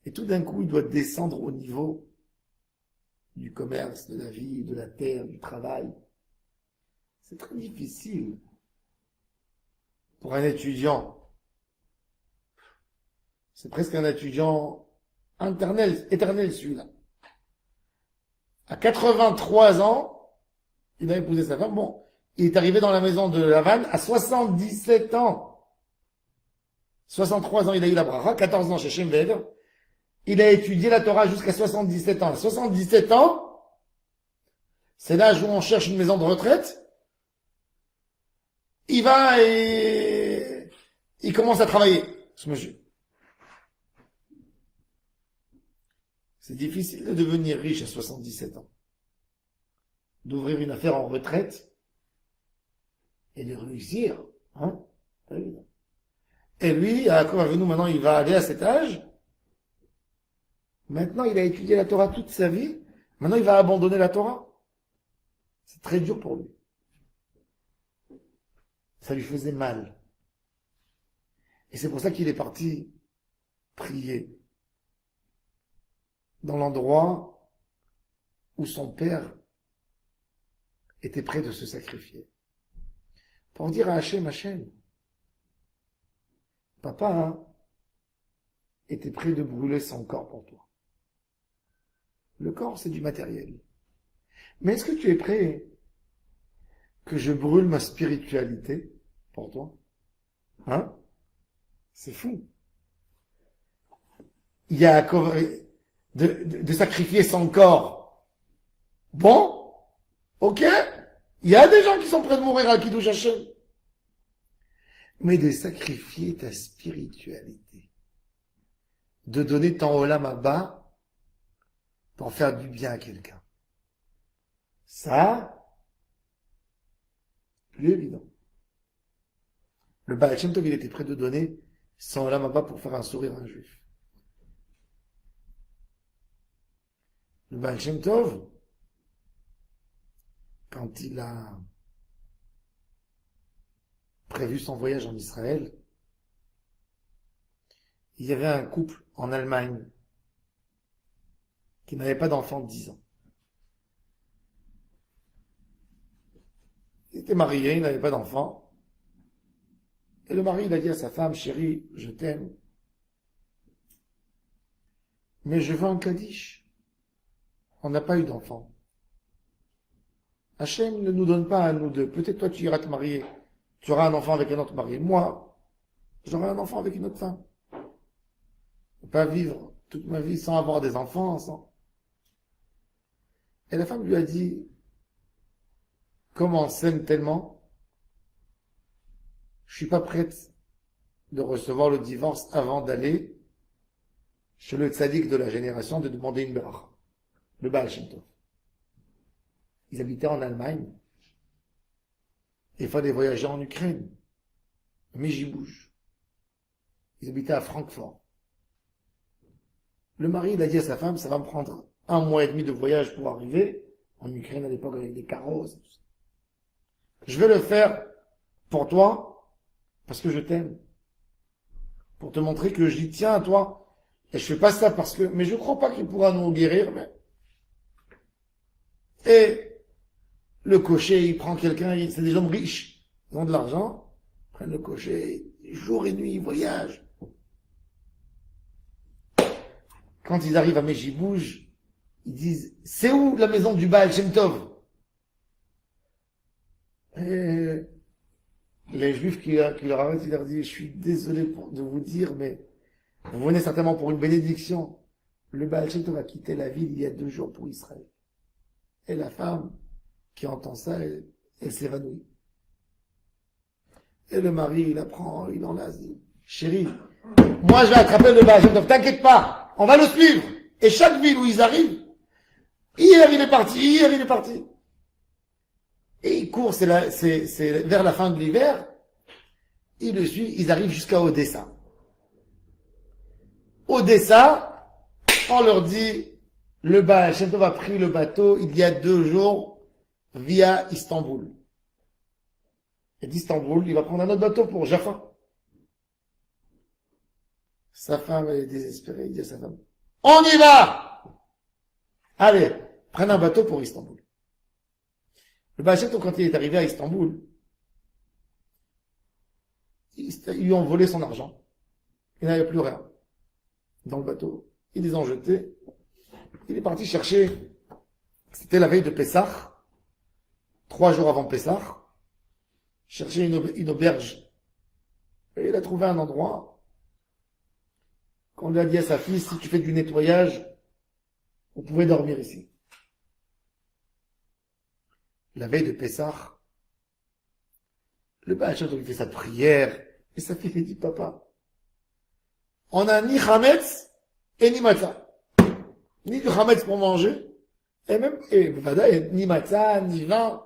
Et tout d'un coup, il doit descendre au niveau du commerce, de la vie, de la terre, du travail. C'est très difficile pour un étudiant. C'est presque un étudiant éternel celui-là. À 83 ans, il a épousé sa femme. Bon, il est arrivé dans la maison de Lavan à 77 ans. 63 ans, il a eu la bracha, 14 ans chez Shem Ve'ever. Il a étudié la Torah jusqu'à 77 ans. À 77 ans, c'est l'âge où on cherche une maison de retraite. Il va et il commence à travailler, ce monsieur. C'est difficile de devenir riche à 77 ans. D'ouvrir une affaire en retraite et de réussir. Hein? Et lui, comme avec nous maintenant, il va aller à cet âge. Maintenant, il a étudié la Torah toute sa vie. Maintenant, il va abandonner la Torah. C'est très dur pour lui. Ça lui faisait mal. Et c'est pour ça qu'il est parti prier dans l'endroit où son père était prêt de se sacrifier. Pour dire à Hachem, papa était prêt de brûler son corps pour toi. Le corps, c'est du matériel. Mais est-ce que tu es prêt que je brûle ma spiritualité pour toi? Hein? C'est fou. Il y a de sacrifier son corps. Bon, ok. Il y a des gens qui sont prêts de mourir à Kiddush Hashem. Mais de sacrifier ta spiritualité. De donner ton olam haba pour faire du bien à quelqu'un. Ça, plus évident. Le Baal Shem Tov, il était prêt de donner son olam haba pour faire un sourire à un juif. Le Baal Shem Tov, quand il a prévu son voyage en Israël, il y avait un couple en Allemagne qui n'avait pas d'enfant de 10 ans. Il était marié, il n'avait pas d'enfant. Et le mari, il a dit à sa femme, chérie, je t'aime, mais je veux un Kaddish. On n'a pas eu d'enfant. Hachem ne nous donne pas à nous deux. Peut-être toi, tu iras te marier. Tu auras un enfant avec un autre marié. Moi, j'aurai un enfant avec une autre femme. Je ne peux pas vivre toute ma vie sans avoir des enfants. Et la femme lui a dit, comme on s'aime tellement, je suis pas prête de recevoir le divorce avant d'aller chez le tzaddik de la génération de demander une bracha, le Baal Shem Tov. Ils habitaient en Allemagne. Il fallait voyager en Ukraine. Mais j'y bouge. Ils habitaient à Francfort. Le mari, il a dit à sa femme, ça va me prendre 1 mois et demi de voyage pour arriver en Ukraine à l'époque avec des carrosses. Je vais le faire pour toi parce que je t'aime. Pour te montrer que j'y tiens à toi. Et je fais pas ça parce que, mais je crois pas qu'il pourra nous guérir, mais. Et le cocher, il prend quelqu'un, c'est des hommes riches, ils ont de l'argent, ils prennent le cocher, jour et nuit, ils voyagent. Quand ils arrivent à Mejibouj, ils disent, c'est où la maison du Baal Shem Tov? Et les Juifs qui leur arrêtent, ils leur disent, je suis désolé de vous dire, mais vous venez certainement pour une bénédiction. Le Baal Shem Tov a quitté la ville il y a 2 jours pour Israël. Et la femme qui entend ça, elle s'évanouit. Et le mari, il apprend, il enlace, dit, chérie, moi je vais attraper le Baal Shem Tov, t'inquiète pas, on va le suivre. Et chaque ville où ils arrivent, hier il est parti. Et il court, c'est vers la fin de l'hiver, il le suit, ils arrivent jusqu'à Odessa. Odessa, on leur dit, le Baal Shem Tov a pris le bateau il y a 2 jours via Istanbul. et d'Istanbul, il va prendre un autre bateau pour Jaffa. Sa femme, elle est désespérée, il dit à sa femme, on y va! Allez, prenez un bateau pour Istanbul. Le Baal Shem Tov, quand il est arrivé à Istanbul, ils lui ont volé son argent. Il n'avait plus rien dans le bateau. Ils les ont jetés. Il est parti chercher, c'était la veille de Pessah, 3 jours avant Pessah, chercher une auberge. Et il a trouvé un endroit qu'on lui a dit à sa fille, si tu fais du nettoyage, vous pouvez dormir ici. La veille de Pessah, le Baal Shem Tov lui fait sa prière, et sa fille lui dit, papa, on n'a ni chametz et ni matzah. Ni du chametz pour manger, et même, ni matzah, ni vin.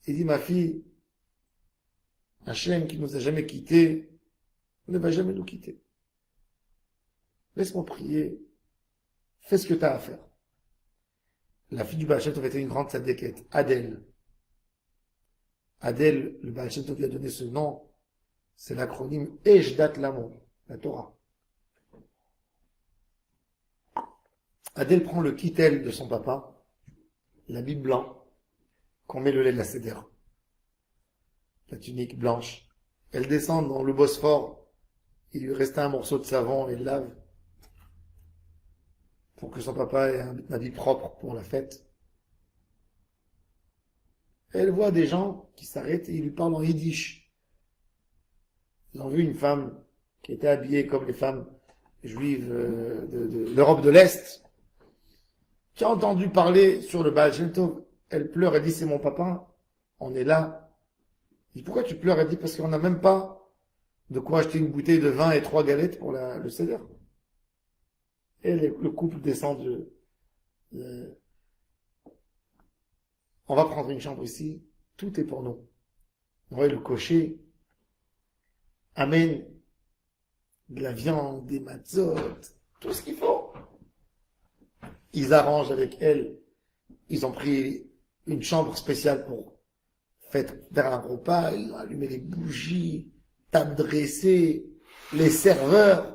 Il dit, ma fille, Hachem qui nous a jamais quittés, ne va jamais nous quitter. Laisse-moi prier. Fais ce que tu as à faire. La fille du Baal Shem Tov était une grande tzadékette, Adèle. Adèle, le Baal Shem Tov lui a donné ce nom. C'est l'acronyme Ejdat Lamon, la Torah. Adèle prend le kittel de son papa, l'habit blanc, qu'on met le lait de la sédère, la tunique blanche. Elle descend dans le Bosphore. Il lui restait un morceau de savon, elle lave pour que son papa ait un habit propre pour la fête. Elle voit des gens qui s'arrêtent et ils lui parlent en yiddish. Ils ont vu une femme qui était habillée comme les femmes juives de l'Europe de l'Est, qui a entendu parler sur le Baal Shem Tov. Elle pleure, elle dit, c'est mon papa, on est là. Il dit, pourquoi tu pleures? Elle dit, parce qu'on n'a même pas de quoi acheter une bouteille de vin et 3 galettes pour le seder. Et le couple descend on va prendre une chambre ici, tout est pour nous. Vous voyez, le cocher amène de la viande, des matzot, tout ce qu'il faut. Ils arrangent avec elle. Ils ont pris une chambre spéciale pour faire un repas. Ils ont allumé les bougies, table dressée, les serveurs.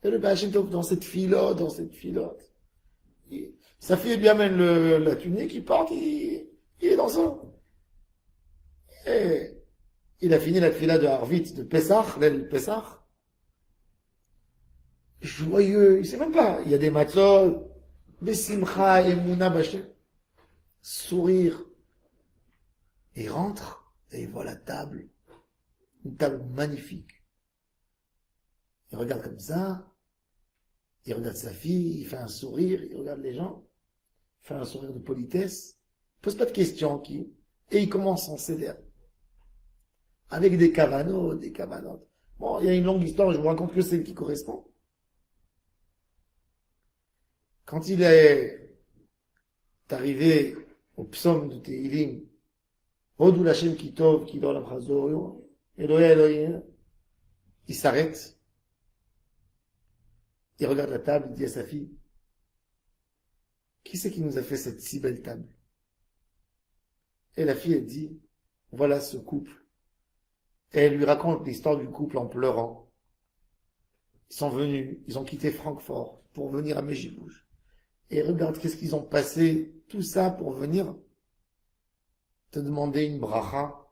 Et le Baal Shem Tov dans cette filote. Sa fille lui amène la tunique, il part, il est dans ça. Et il a fini la fila de Harvit, de Pessah, l'aile Pessah. Joyeux, il sait même pas. Il y a des matzot, Besimcha, Emouna, Bachem. Sourire. Et il rentre, et il voit la table. Une table magnifique. Il regarde comme ça. Il regarde sa fille, il fait un sourire, il regarde les gens. Il fait un sourire de politesse. Il pose pas de questions, et il commence son seder. Avec des cavanotes, des cavanotes. Bon, il y a une longue histoire, je vous raconte que celle qui correspond. Quand il est arrivé au psaume de Tehilim, Hodou Lachem Kitov, Kidor Lamchazor, Elohe Elohim, il s'arrête, il regarde la table, il dit à sa fille, qui c'est qui nous a fait cette si belle table? Et la fille, elle dit, voilà ce couple. Et elle lui raconte l'histoire du couple en pleurant. Ils sont venus, ils ont quitté Francfort pour venir à Mejibouj. Et regarde qu'est-ce qu'ils ont passé, tout ça pour venir te demander une bracha.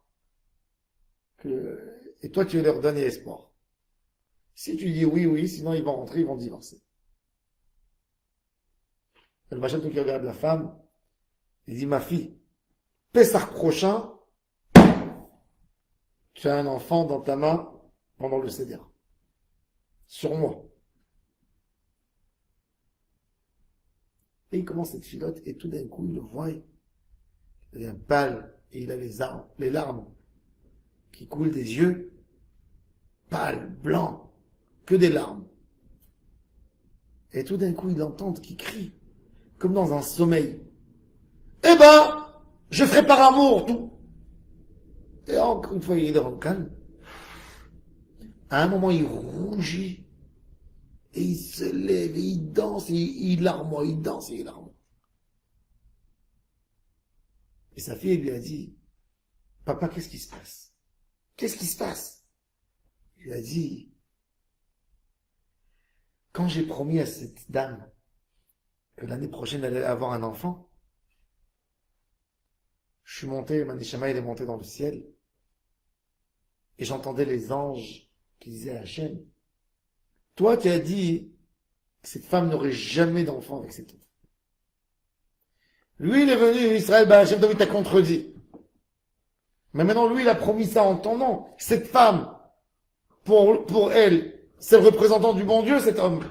Et toi, tu veux leur donner espoir. Si tu dis oui, oui, sinon ils vont rentrer, ils vont divorcer. Le machin qui regarde la femme, il dit, ma fille, Pessah prochain, tu as un enfant dans ta main pendant le Seder. Sur moi. Et il commence cette filote, et tout d'un coup, il le voit, il devient pâle, et il a les larmes qui coulent des yeux, pâle, blanc, que des larmes. Et tout d'un coup, il entend qu'il crie, comme dans un sommeil. Eh ben, je ferai par amour tout. Et encore une fois, il est en calme. À un moment, il rougit. Et il se lève, et il danse, et il larmoie, il danse, et il larmoie. Et sa fille lui a dit, papa, qu'est-ce qui se passe? Qu'est-ce qui se passe? Il a dit, quand j'ai promis à cette dame que l'année prochaine elle allait avoir un enfant, je suis monté, ma neshama elle est montée dans le ciel, et j'entendais les anges qui disaient à Hachem, toi tu as dit que cette femme n'aurait jamais d'enfant avec cet homme. Lui il est venu, Israël, Hachem David t'a contredit. Mais maintenant lui il a promis ça en ton nom. Cette femme, pour elle, c'est le représentant du bon Dieu, cet homme.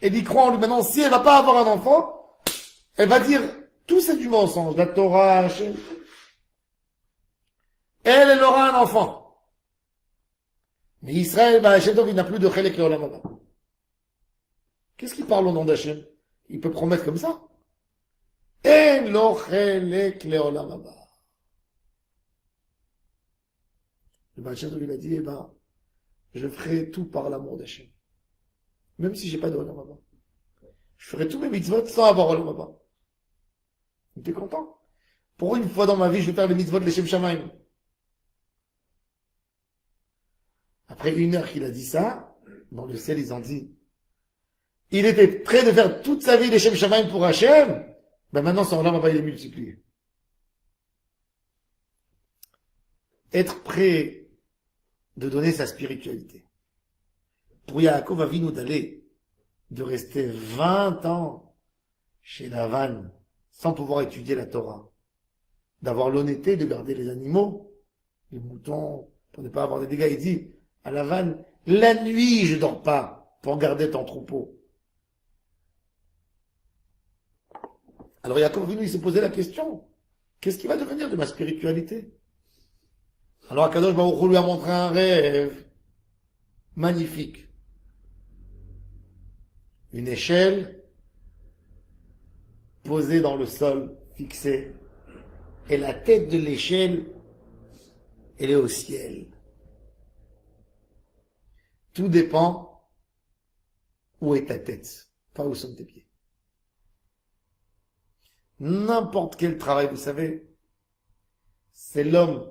Elle y croit en lui. Maintenant, si elle va pas avoir un enfant, elle va dire, tout c'est du mensonge, la Torah, Hachem. Elle aura un enfant. Mais Israël, Hachem, il n'a plus de Chelek Leolam Haba. Qu'est-ce qu'il parle au nom d'Hachem? Il peut promettre comme ça? En lo Chelek Leolam Haba. Le Hachem, il a dit, je ferai tout par l'amour d'Hachem. Même si j'ai pas de Olam Haba. Je ferai tous mes mitzvot sans avoir Olam Haba. T'es content? Pour une fois dans ma vie, je vais faire les mitzvot de l'Eshem Shamaim. Après 1 heure qu'il a dit ça, dans le ciel, ils ont dit, il était prêt de faire toute sa vie l'Eshem Shamaim pour Hachem, maintenant son Olam Haba il est multiplié. Être prêt de donner sa spiritualité. Pour Yaakov Avinu d'aller, de rester 20 ans chez Lavan, sans pouvoir étudier la Torah, d'avoir l'honnêteté de garder les animaux, les moutons, pour ne pas avoir des dégâts. Il dit à Lavan, la nuit je dors pas pour garder ton troupeau. Alors Yaakov Avinu, il s'est posé la question, qu'est-ce qui va devenir de ma spiritualité? Alors Akadosh Baruch Hu lui a montré un rêve magnifique. Une échelle posée dans le sol, fixée, et la tête de l'échelle, elle est au ciel. Tout dépend où est ta tête, pas où sont tes pieds. N'importe quel travail, vous savez, c'est l'homme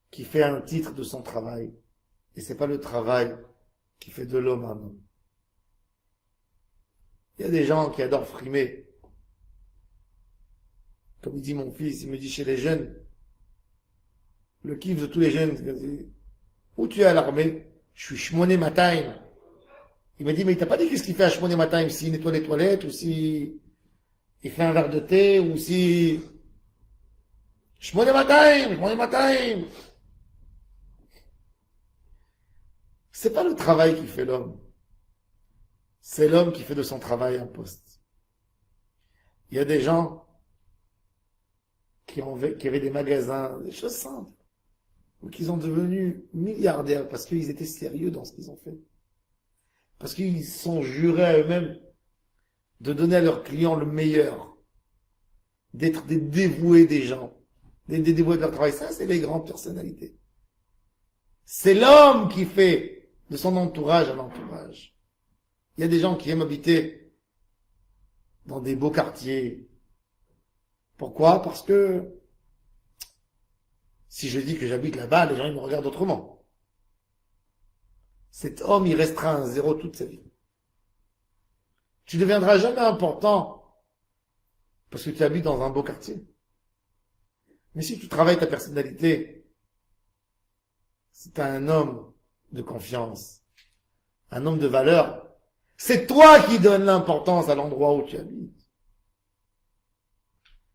qui fait un titre de son travail, et c'est pas le travail qui fait de l'homme un homme. Il y a des gens qui adorent frimer. Comme il dit mon fils, il me dit chez les jeunes, le kiff de tous les jeunes, où tu es à l'armée? Je suis Shmoné Matayim. Il m'a dit, mais il t'a pas dit qu'est-ce qu'il fait à Shmoné Matayim, s'il nettoie les toilettes, ou si il fait un verre de thé, ou si... Shmoné Matayim. C'est pas le travail qui fait l'homme. C'est l'homme qui fait de son travail un poste. Il y a des gens qui avaient des magasins, des choses simples, ou qui sont devenus milliardaires parce qu'ils étaient sérieux dans ce qu'ils ont fait. Parce qu'ils se sont jurés à eux-mêmes de donner à leurs clients le meilleur, d'être des dévoués des gens, des dévoués de leur travail. Ça, c'est les grandes personnalités. C'est l'homme qui fait de son entourage un entourage. Il y a des gens qui aiment habiter dans des beaux quartiers. Pourquoi? Parce que si je dis que j'habite là-bas, les gens ils me regardent autrement. Cet homme, il restera un zéro toute sa vie. Tu ne deviendras jamais important parce que tu habites dans un beau quartier. Mais si tu travailles ta personnalité, c'est un homme de confiance, un homme de valeur. C'est toi qui donnes l'importance à l'endroit où tu habites.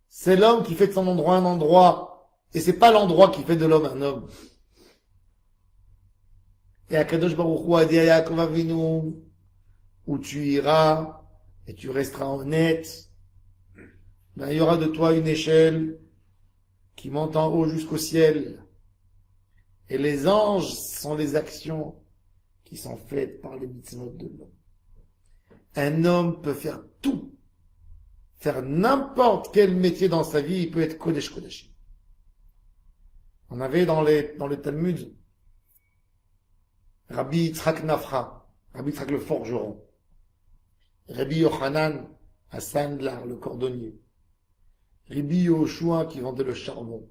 C'est l'homme qui fait de son endroit un endroit, et c'est pas l'endroit qui fait de l'homme un homme. Et Akadosh Baruch Hu a dit à Yaakov Avinu, où tu iras, et tu resteras honnête, ben, il y aura de toi une échelle qui monte en haut jusqu'au ciel. Et les anges sont les actions qui sont faites par les mitzvot de l'homme. Un homme peut faire tout, faire n'importe quel métier dans sa vie, il peut être Kodesh Kodeshim. On avait dans le Talmud, Rabbi Yitzhak Nafra, Rabbi Yitzhak le forgeron, Rabbi Yochanan à Sandlar, le cordonnier, Rabbi Yoshua qui vendait le charbon,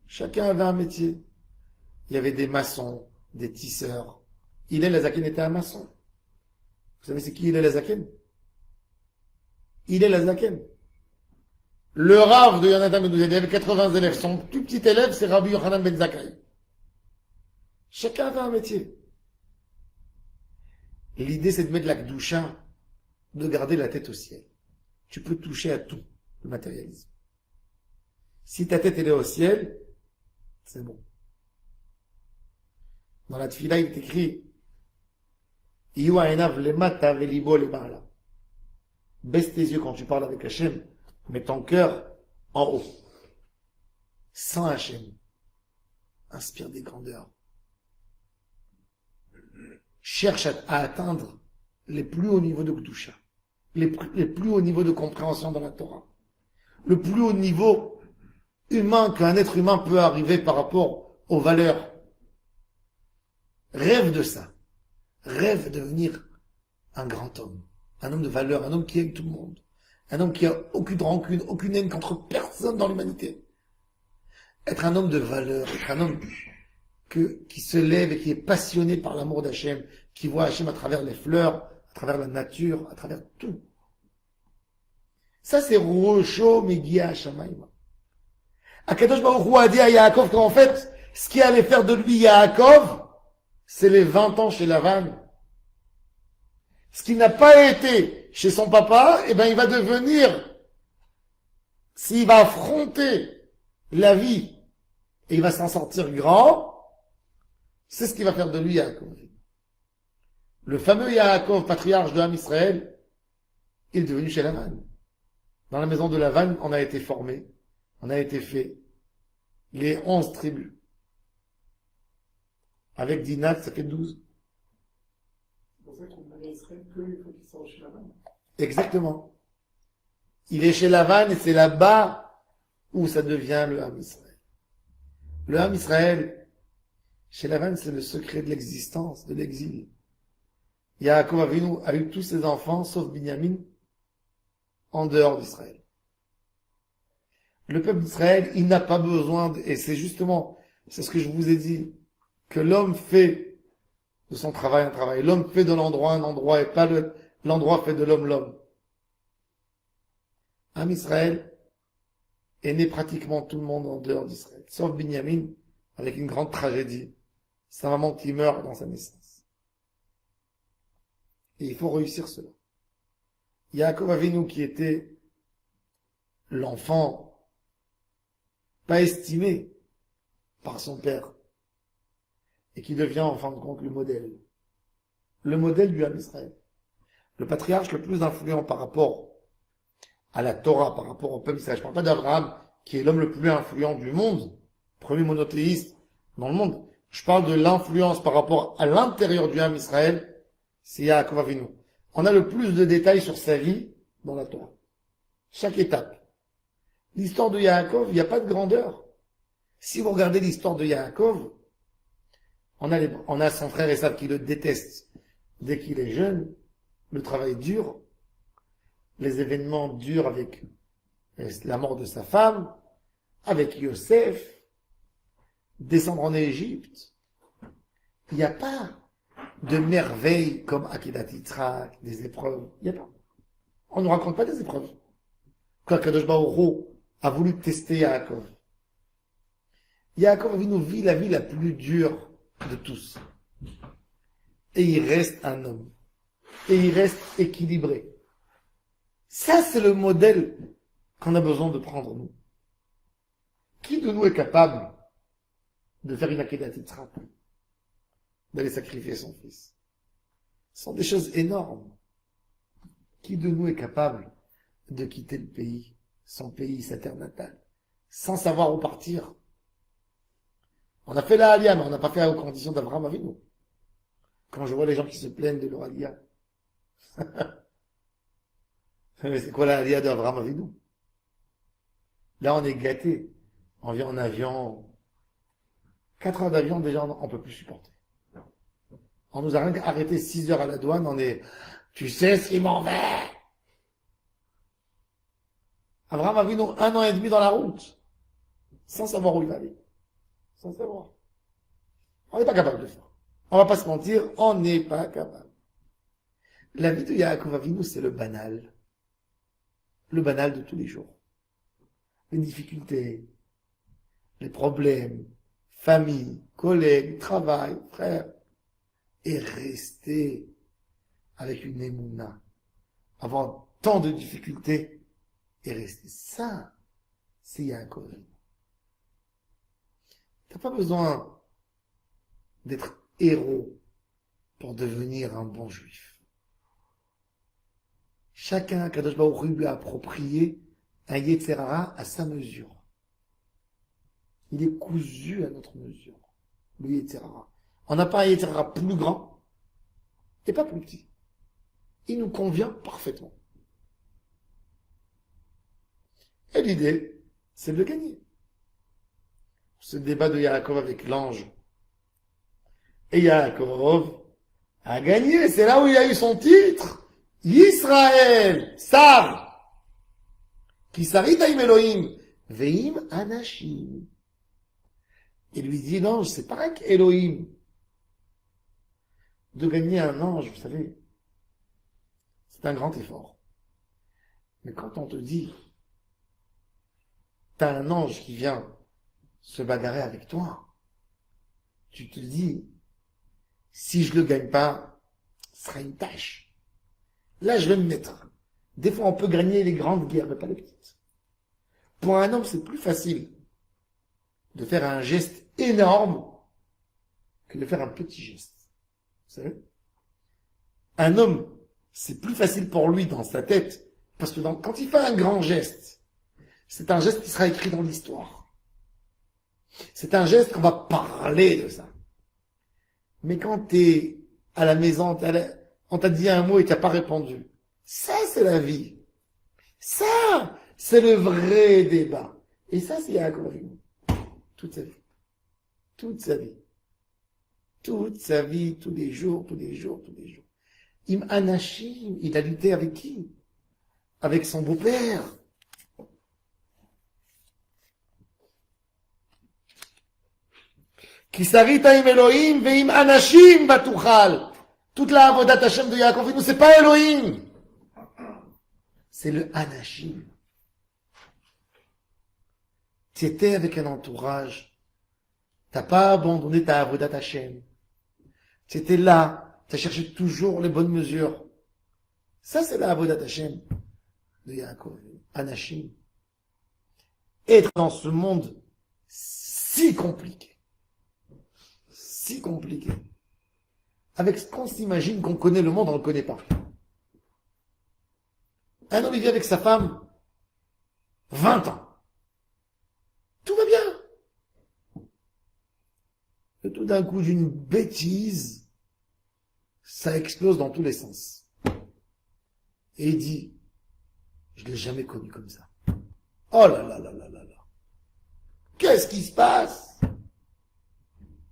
Chacun avait un métier. Il y avait des maçons, des tisseurs. Hillel Azaken était un maçon. Vous savez c'est qui Hillel Azaken? Hillel Azaken. Le Rav de Yonatan Ben Uzziah, il avait 80 élèves. Son plus petit élève, c'est Rabbi Yochanan Ben Zakkai. Chacun avait un métier. L'idée, c'est de mettre la Kedusha, de garder la tête au ciel. Tu peux toucher à tout, le matérialisme. Si ta tête elle est au ciel, c'est bon. Dans la Tfila, il est écrit baisse tes yeux quand tu parles avec Hachem, mets ton cœur en haut. Sans Hachem. Inspire des grandeurs. Cherche à atteindre les plus hauts niveaux de Kedusha, les plus hauts niveaux de compréhension dans la Torah, le plus haut niveau humain qu'un être humain peut arriver par rapport aux valeurs. Rêve de ça. Rêve de devenir un grand homme, un homme de valeur, un homme qui aime tout le monde, un homme qui a aucune rancune, aucune haine contre personne dans l'humanité. Être un homme de valeur, être un homme qui se lève et qui est passionné par l'amour d'Hachem, qui voit Hachem à travers les fleurs, à travers la nature, à travers tout. Ça, c'est Rocho Megia Shamaim. Akadosh Baruch Hu a dit à Yaakov qu'en fait, ce qui allait faire de lui Yaakov, c'est les 20 ans chez Lavan. Ce qui n'a pas été chez son papa, eh ben, il va devenir, s'il va affronter la vie, et il va s'en sortir grand, c'est ce qui va faire de lui Yaakov. Le fameux Yaakov, patriarche de Ham Israël, il est devenu chez Lavan. Dans la maison de Lavan, on a été formé, on a été fait les 11 tribus. Avec Dinat, ça fait 12. C'est pour ça qu'on a Israël qu'il faut qu'il sorte chez Lavan. Exactement. Il est chez Lavan et c'est là-bas où ça devient le Ham Israël. Le Ham Israël, chez Lavan, c'est le secret de l'existence, de l'exil. Yaakov Avinu a eu tous ses enfants, sauf Binyamin, en dehors d'Israël. Le peuple d'Israël, il n'a pas besoin, et c'est justement, c'est ce que je vous ai dit, que l'homme fait de son travail un travail. L'homme fait de l'endroit un endroit, et pas l'endroit fait de l'homme l'homme. Am Israël est né pratiquement tout le monde en dehors d'Israël, sauf Binyamin, avec une grande tragédie. Sa maman qui meurt dans sa naissance. Et il faut réussir cela. Yaakov Avinu, qui était l'enfant pas estimé par son père, et qui devient en fin de compte le modèle du Ham Israël. Le patriarche le plus influent par rapport à la Torah, par rapport au peuple Israël. Je ne parle pas d'Abraham, qui est l'homme le plus influent du monde, premier monothéiste dans le monde. Je parle de l'influence par rapport à l'intérieur du Ham Israël, c'est Yaakov Avinu. On a le plus de détails sur sa vie dans la Torah. Chaque étape. L'histoire de Yaakov, il n'y a pas de grandeur. Si vous regardez l'histoire de Yaakov, on a son frère Esav qui le déteste dès qu'il est jeune, le travail dur, les événements durs avec la mort de sa femme, avec Yosef, descendre en Égypte. Il n'y a pas de merveilles comme Akedat Yitzhak, des épreuves. Il n'y a pas. On ne nous raconte pas des épreuves. Quand Kadosh Baruch Hu a voulu tester Yaakov. Yaakov Avinu vit la vie la plus dure de tous. Et il reste un homme. Et il reste équilibré. Ça, c'est le modèle qu'on a besoin de prendre, nous. Qui de nous est capable de faire une Akedat Yitzhak, d'aller sacrifier son fils? Ce sont des choses énormes. Qui de nous est capable de quitter le pays, son pays, sa terre natale, sans savoir où partir? On a fait la Aliyah, mais on n'a pas fait aux conditions d'Abraham Avinu. Quand je vois les gens qui se plaignent de leur Aliyah. Mais c'est quoi la Aliyah d'Abraham Avinu? Là, on est gâtés. On vient en avion. 4 heures d'avion, déjà, on ne peut plus supporter. On nous a rien arrêté 6 heures à la douane, on est, tu sais ce qu'il m'en va. Abraham Avinu, 1 an et demi dans la route, sans savoir où il va aller. sans savoir. On n'est pas capable de faire. On va pas se mentir, on n'est pas capable. La vie de Yaakov Avinu, c'est le banal. Le banal de tous les jours. Les difficultés, les problèmes, famille, collègues, travail, frères. Et rester avec une émouna, avoir tant de difficultés, et rester. Ça, c'est Yaakov Avinu. T'as pas besoin d'être héros pour devenir un bon juif. Chacun, Kadosh Baruch Hu lui a approprié un Yetzer Hara à sa mesure. Il est cousu à notre mesure, le Yetzer Hara. On n'a pas un Yetzer Hara plus grand et pas plus petit. Il nous convient parfaitement. Et l'idée, c'est de le gagner. Ce débat de Yaakov avec l'ange. Et Yaakov a gagné. C'est là où il a eu son titre. Yisraël, Sar. Ki saritaim Elohim. Veim anashim. Il lui dit, non, c'est pareil qu'Elohim. De gagner un ange, vous savez, c'est un grand effort. Mais quand on te dit, t'as un ange qui vient se bagarrer avec toi, tu te dis, si je le gagne pas, ce sera une tâche. Là, je vais me mettre. Des fois, on peut gagner les grandes guerres, mais pas les petites. Pour un homme, c'est plus facile de faire un geste énorme que de faire un petit geste. Vous savez? Un homme, c'est plus facile pour lui dans sa tête, parce que quand il fait un grand geste, c'est un geste qui sera écrit dans l'histoire. C'est un geste qu'on va parler de ça. Mais quand t'es à la maison, on t'a dit un mot et t'as pas répondu. Ça, c'est la vie. Ça, c'est le vrai débat. Et ça, c'est Yaakov Avinu. Toute sa vie. Toute sa vie. Toute sa vie, tous les jours, tous les jours, tous les jours. Im Anashim, il a lutté avec qui? Avec son beau-père. Ki saritaim Elohim veim anashim batuchal. Toute la avodat Hashem de Yaakov Avinu, c'est pas Elohim. C'est le anashim. Tu étais avec un entourage. T'as pas abandonné ta avodat Hashem. Tu étais là. Tu as cherché toujours les bonnes mesures. Ça, c'est la avodat Hashem de Yaakov. Anashim. Être dans ce monde si compliqué. Si compliqué. Avec ce qu'on s'imagine qu'on connaît le monde, on ne le connaît pas. Un homme, il vit avec sa femme 20 ans. Tout va bien. Et tout d'un coup, d'une bêtise, ça explose dans tous les sens. Et il dit, je ne l'ai jamais connu comme ça. Oh là là là là là là. Qu'est-ce qui se passe?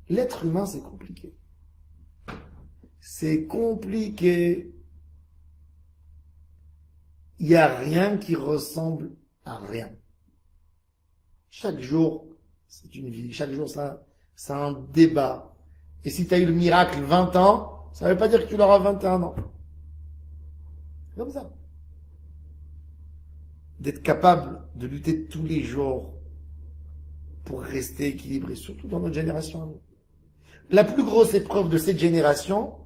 L'être humain, c'est compliqué. C'est compliqué. Il n'y a rien qui ressemble à rien. Chaque jour, c'est une vie. Chaque jour, c'est un débat. Et si tu as eu le miracle 20 ans, ça ne veut pas dire que tu l'auras 21 ans. C'est comme ça. D'être capable de lutter tous les jours pour rester équilibré, surtout dans notre génération. La plus grosse épreuve de cette génération,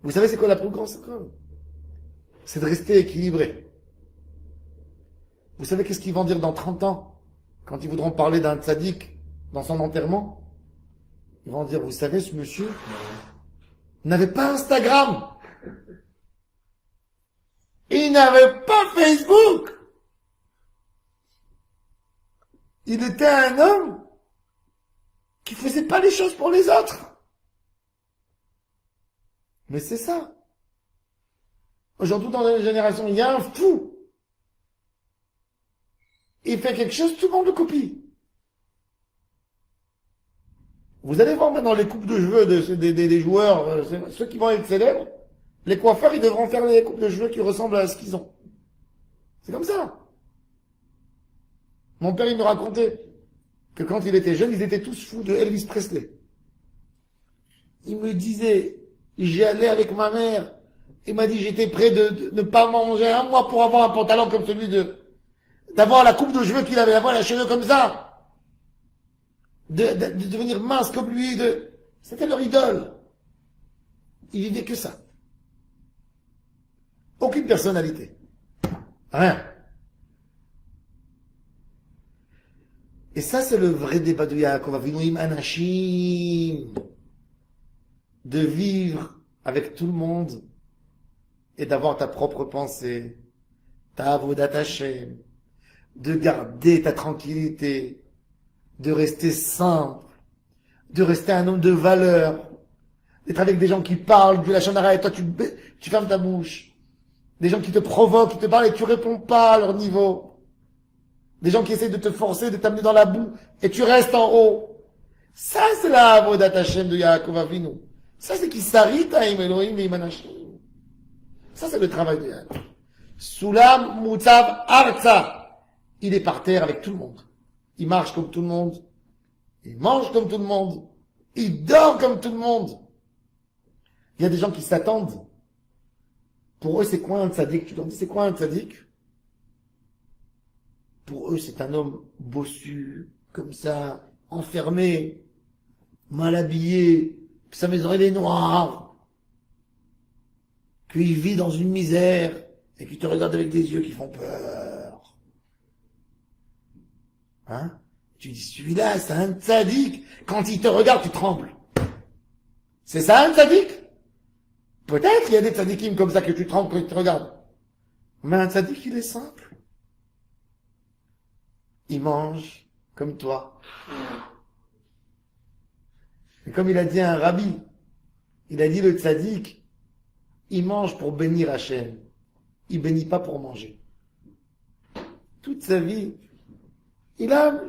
vous savez c'est quoi la plus grosse épreuve? C'est de rester équilibré. Vous savez qu'est-ce qu'ils vont dire dans 30 ans, quand ils voudront parler d'un tzaddik dans son enterrement? Ils vont dire, vous savez, ce monsieur n'avait pas Instagram. Il n'avait pas Facebook. Il était un homme qui faisait pas les choses pour les autres. Mais c'est ça. Aujourd'hui, dans la génération, il y a un fou. Il fait quelque chose, tout le monde le copie. Vous allez voir maintenant les coupes de cheveux des joueurs, ceux qui vont être célèbres, les coiffeurs, ils devront faire les coupes de cheveux qui ressemblent à ce qu'ils ont. C'est comme ça. Mon père, il me racontait, que quand il était jeune, ils étaient tous fous de Elvis Presley. Il me disait, j'y allais avec ma mère, il m'a dit, j'étais prêt de ne pas manger un mois pour avoir un pantalon comme celui d'avoir la coupe de cheveux qu'il avait, d'avoir les cheveux comme ça, de devenir mince comme lui, c'était leur idole. Il vivait que ça. Aucune personnalité. Rien. Et ça, c'est le vrai débat de Yaakov Avinu im Anashim. De vivre avec tout le monde et d'avoir ta propre pensée, ta avodat Hashem, de garder ta tranquillité, de rester simple, de rester un homme de valeur, d'être avec des gens qui parlent du Lachon Hara et toi tu fermes ta bouche, des gens qui te provoquent, qui te parlent et tu réponds pas à leur niveau, des gens qui essaient de te forcer, de t'amener dans la boue et tu restes en haut. Ça c'est la avodat Hashem de Yaakov Avinu. Ça c'est qui s'arrête à Elohim et Imanashim. Ça c'est le travail de Yaakov. Sulam Mutzav Arza. Il est par terre avec tout le monde. Il marche comme tout le monde. Il mange comme tout le monde. Il dort comme tout le monde. Il y a des gens qui s'attendent. Pour eux, c'est quoi un tzaddik? Tu leur dis, c'est quoi un tzaddik? Pour eux, c'est un homme bossu, comme ça, enfermé, mal habillé, que sa maison elle est noire, qu'il vit dans une misère, et qu'il te regarde avec des yeux qui font peur. Hein? Tu dis, celui-là, c'est un tzaddik. Quand il te regarde, tu trembles. C'est ça un tzaddik? Peut-être il y a des tzaddikim comme ça que tu trembles quand ils te regardent. Mais un tzaddik, il est simple. Il mange comme toi. Et comme il a dit un rabbi, il a dit le tzaddik, il mange pour bénir Hachem. Il bénit pas pour manger. Toute sa vie, il a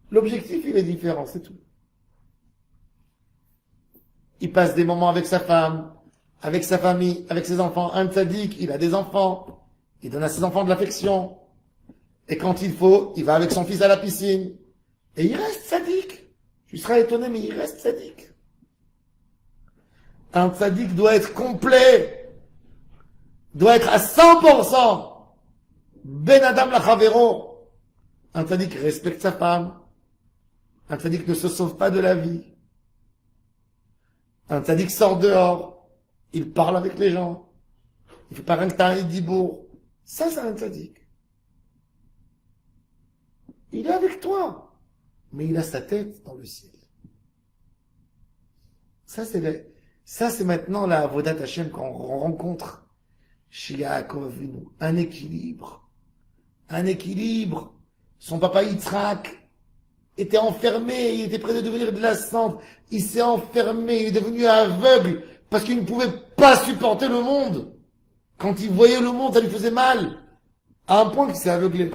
l'objectif, il est différent, c'est tout. Il passe des moments avec sa femme, avec sa famille, avec ses enfants. Un tzaddik, il a des enfants. Il donne à ses enfants de l'affection. Et quand il faut, il va avec son fils à la piscine. Et il reste tzaddik. Tu seras étonné, mais il reste tzaddik. Un tzaddik doit être complet. Doit être à 100%. Ben Adam Lachavero. Un tzaddik respecte sa femme. Un tzaddik ne se sauve pas de la vie. Un tzaddik sort dehors. Il parle avec les gens. Il fait pas rien que t'as un dibour. Ça, c'est un tzaddik. Il est avec toi. Mais il a sa tête dans le ciel. Ça, c'est maintenant la avodat Hashem qu'on rencontre chez Yaakov Avinu. Un équilibre. Un équilibre. Son papa Yitzhak était enfermé. Il était près de devenir de la cendre. Il s'est enfermé. Il est devenu aveugle parce qu'il ne pouvait pas supporter le monde. Quand il voyait le monde, ça lui faisait mal. À un point qu'il s'est aveuglé.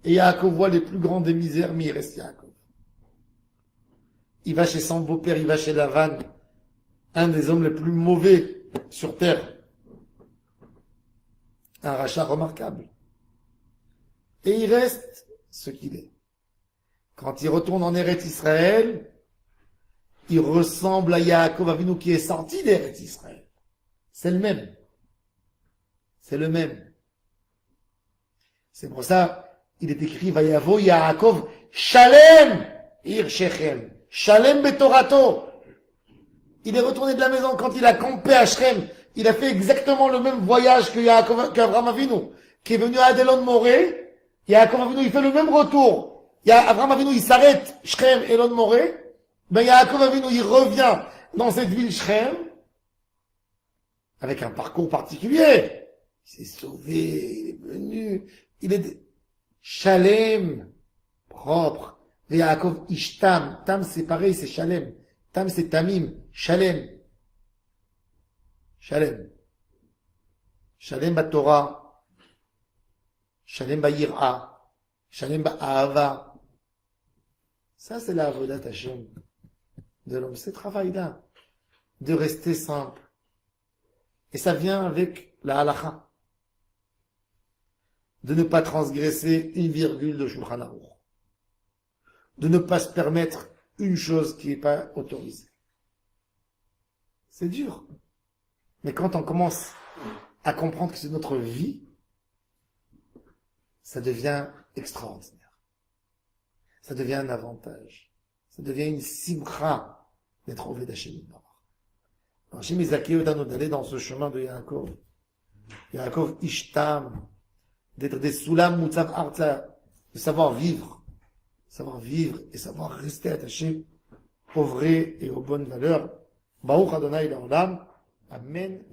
Et Yaakov voit les plus grands des misères, mais il reste Yaakov. Il va chez son beau-père, il va chez Lavan, un des hommes les plus mauvais sur terre. Un rachat remarquable. Et il reste ce qu'il est. Quand il retourne en Eretz Israël, il ressemble à Yaakov Avinu qui est sorti d'Eretz Israël. C'est le même. C'est le même. C'est pour ça, il est écrit, Vayavo Yaakov, Shalem, Ir Shechem, Shalem Betorato. Il est retourné de la maison quand il a campé à Shrem. Il a fait exactement le même voyage qu'Avraham Avinu, qui est venu à Adelon Moré. Yaakov Avinu, il fait le même retour. Avraham Avinu, il s'arrête, Shrem, Elon Moré. Ben, Yaakov Avinu, il revient dans cette ville Shrem, avec un parcours particulier. Il s'est sauvé, il est venu, il est Shalem, propre. Yaakov Ishtam. Tam, c'est pareil, c'est Shalem. Tam, c'est Tamim. Shalem. Shalem. Shalem Torah. Shalem Yir'a. Shalem Ahava. Ça, c'est la avodat Hashem de l'homme. C'est travail-là. De rester simple. Et ça vient avec la halakha. De ne pas transgresser une virgule de Shulchan Aruch. de ne pas se permettre une chose qui n'est pas autorisée. C'est dur. Mais quand on commence à comprendre que c'est notre vie, ça devient extraordinaire. Ça devient un avantage. Ça devient une simcha d'être au d'Hachem Yitbarach. Hachem Izaki va nous d'aller dans ce chemin de Yaakov. Yaakov Ishtam, d'être des Sulam Mutzav Arza, de savoir vivre et savoir rester attaché aux vraies et aux bonnes valeurs. Baruch Adonai Le'olam. Amen.